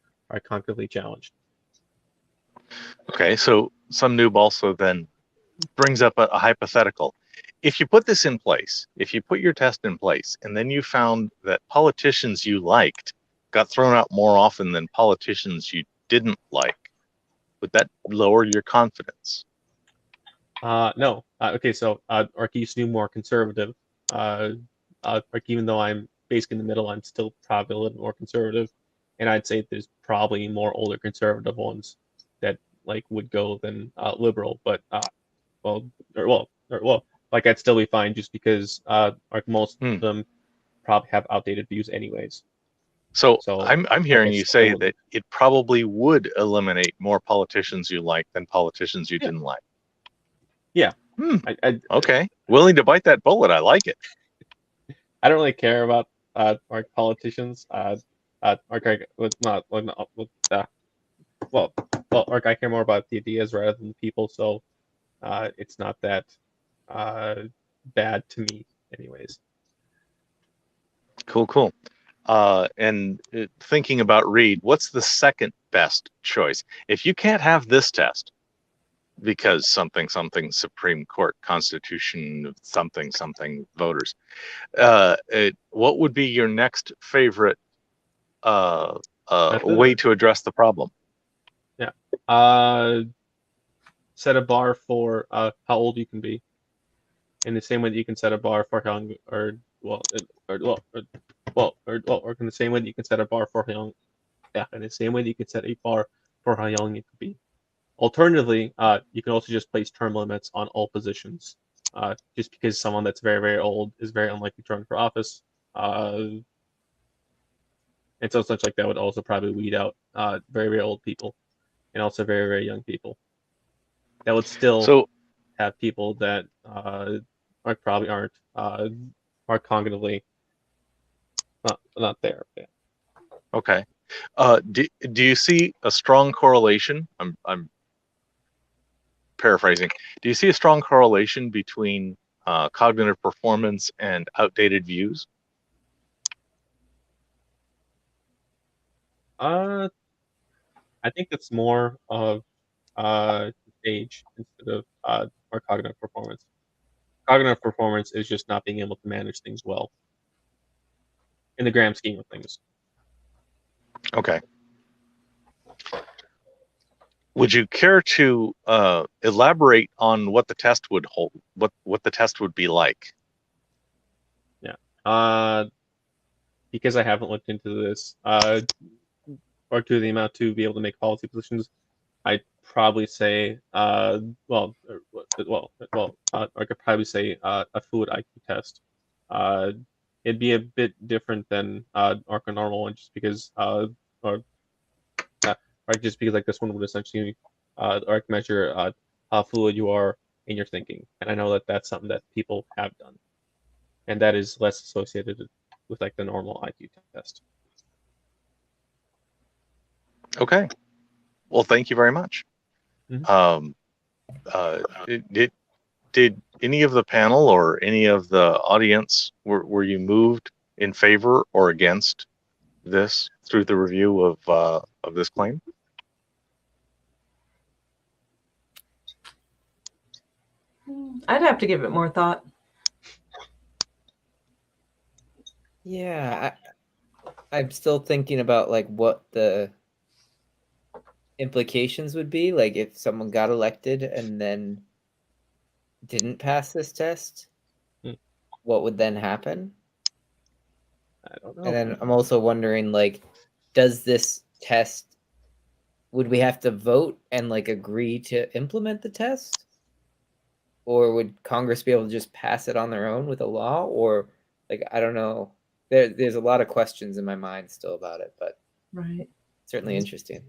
cognitively challenged. Okay, so some noob also then brings up a hypothetical. If you put this in place, if you put your test in place, and then you found that politicians you liked got thrown out more often than politicians you didn't like, would that lower your confidence? No. Okay, so Ark used to be more conservative. Even though I'm basically in the middle, I'm still probably a little more conservative. And I'd say there's probably more older conservative ones that like would go than liberal, but I'd still be fine just because most of them probably have outdated views anyways. So I'm hearing you say that it probably would eliminate more politicians you like than politicians you didn't like. Yeah. Okay. Willing to bite that bullet. I like it. I don't really care about politicians. I care more about the ideas rather than the people. So it's not that bad to me, anyways. Cool. And thinking about Reed, what's the second best choice? If you can't have this test because something Supreme Court, Constitution, something voters, what would be your next favorite way to address the problem? Yeah. Set a bar for how old you can be, in the same way that you can set a bar for how young, or in the same way that you can set a bar for how young. Yeah, in the same way that you can set a bar for how young you could be. Alternatively, you can also just place term limits on all positions. Just because someone that's very, very old is very unlikely to run for office. And so such like that would also probably weed out very, very old people and also very, very young people. That would still have people that probably aren't cognitively not there. Yeah. Okay. Do you see a strong correlation? I'm paraphrasing. Do you see a strong correlation between cognitive performance and outdated views? I think it's more of age instead of our cognitive performance. Cognitive performance is just not being able to manage things well in the grand scheme of things. Okay. Would you care to elaborate on what the test would hold, what the test would be like? Yeah. Because I haven't looked into this, or to the amount to be able to make policy positions, I'd probably say, I could probably say a fluid IQ test. It'd be a bit different than a normal one, just because, just because like this one would essentially measure how fluid you are in your thinking, and I know that that's something that people have done, and that is less associated with like the normal IQ test. Okay. Well, thank you very much. Mm-hmm. Did any of the panel or any of the audience, were you moved in favor or against this through the review of this claim? I'd have to give it more thought. Yeah, I'm still thinking about like what the implications would be, like if someone got elected and then didn't pass this test, what would then happen? I don't know. And then I'm also wondering, like, does this test, would we have to vote and like agree to implement the test? Or would Congress be able to just pass it on their own with a law? Or like, I don't know. There's a lot of questions in my mind still about it, but Right. certainly interesting.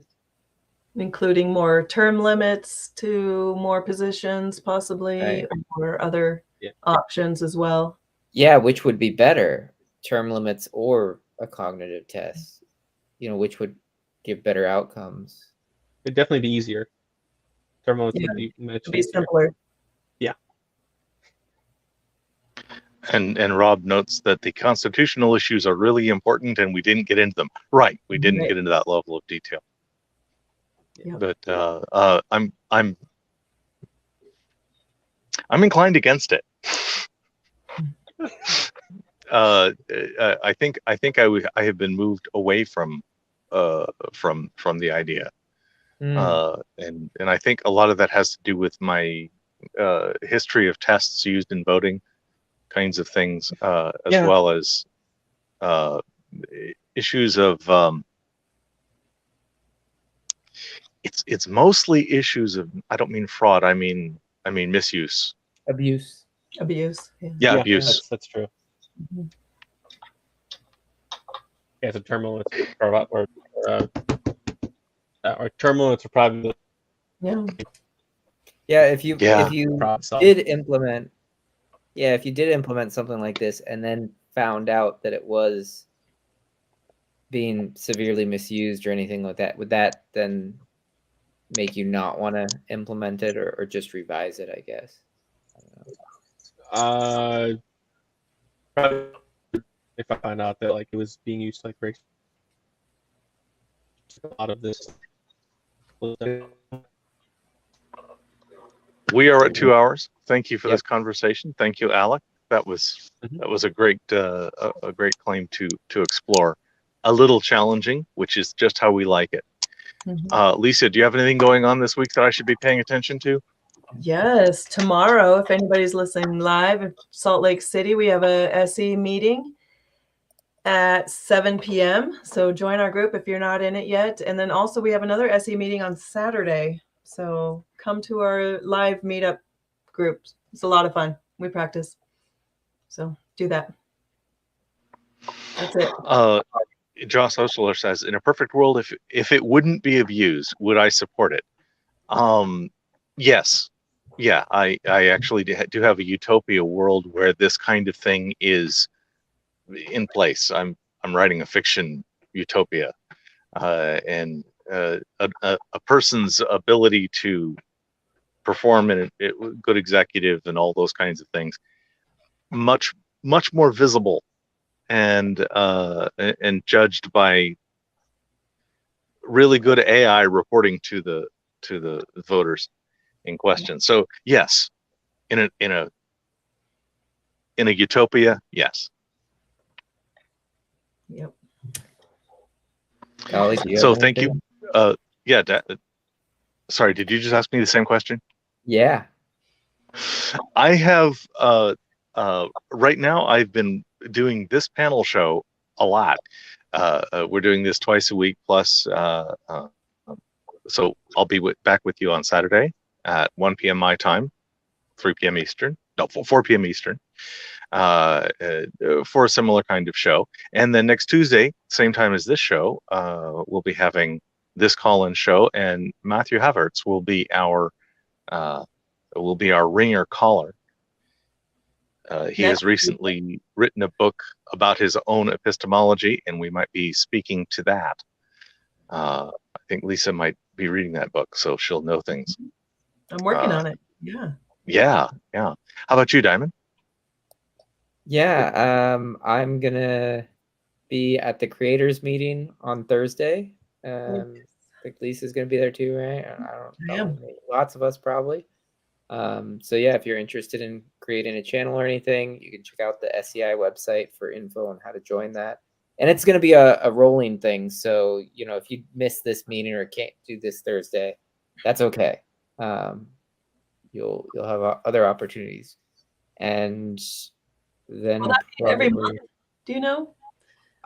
Including more term limits to more positions, possibly, Right. or other options as well. Yeah, which would be better, term limits or a cognitive test? You know, which would give better outcomes? It'd definitely be easier. Term limits Yeah, would be much It'd be easier. simpler. Yeah. And Rob notes that the constitutional issues are really important, and we didn't get into them. Right, we didn't Right. get into that level of detail. Yep. But I'm inclined against it. I think I have been moved away from the idea, and I think a lot of that has to do with my history of tests used in voting kinds of things, as well as issues of it's mostly issues of, I don't mean fraud, I mean misuse. Abuse. Yeah, abuse. That's true. Yeah, so term limits or term limits are probably if you did implement something like this and then found out that it was being severely misused or anything like that, would that then make you not want to implement it or just revise it, I guess? Probably if I find out that like it was being used like race, a lot of this. We are at 2 hours. Thank you for this conversation. Thank you, Alec. That was a great claim to explore. A little challenging, which is just how we like it. Lisa, do you have anything going on this week that I should be paying attention to? Yes, tomorrow, if anybody's listening live in Salt Lake City, we have a SE meeting at 7 p.m. So join our group if you're not in it yet. And then also we have another SE meeting on Saturday. So come to our live meetup group. It's a lot of fun. We practice. So do that. That's it. Joss Osler says, in a perfect world, if it wouldn't be abused, would I support it? Yes. Yeah, I actually do have a utopia world where this kind of thing is in place. I'm writing a fiction utopia, and a person's ability to perform in a good executive and all those kinds of things much more visible and judged by really good AI reporting to the voters in question. So yes, in a utopia, yes. Yep. Dali, so thank you. Sorry, did you just ask me the same question? Yeah. I have right now I've been doing this panel show a lot. We're doing this twice a week plus so I'll be back with you on Saturday at 1 p.m. my time, 3 p.m. Eastern, no, 4 p.m. Eastern, for a similar kind of show. And then next Tuesday, same time as this show, we'll be having this call-in show, and Matthew Havertz will be our ringer caller. He has recently written a book about his own epistemology, and we might be speaking to that. I think Lisa might be reading that book, so she'll know things. I'm working on it. Yeah. How about you, Diamond? Yeah, I'm gonna be at the creators meeting on Thursday. I think Lisa's gonna be there too, right? I don't know. Lots of us probably. So yeah, if you're interested in creating a channel or anything, you can check out the SEI website for info on how to join that. And it's going to be a rolling thing. So, you know, if you miss this meeting or can't do this Thursday, that's okay. You'll have other opportunities. And then Will that be every probably- month? Do you know?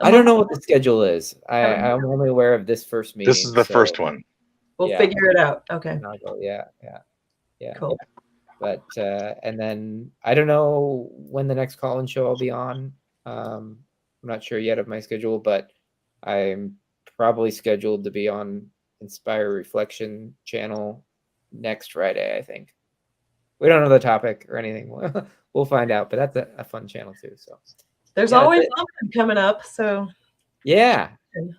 I don't know what the schedule is. I'm only aware of this first meeting. This is the first one. We'll yeah. figure it out. Okay. Yeah. Cool. But and then I don't know when the next call-in show I'll be on. I'm not sure yet of my schedule, but I'm probably scheduled to be on Inspire Reflection channel next Friday, I think. We don't know the topic or anything. We'll find out, but that's a fun channel too. So There's Yeah, always that's something coming up. So yeah,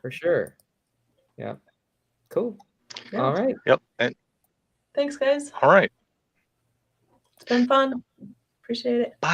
for sure. Yeah. Cool. Yeah. All right. Yep. And thanks, guys. all right. It's been fun. Appreciate it. Bye.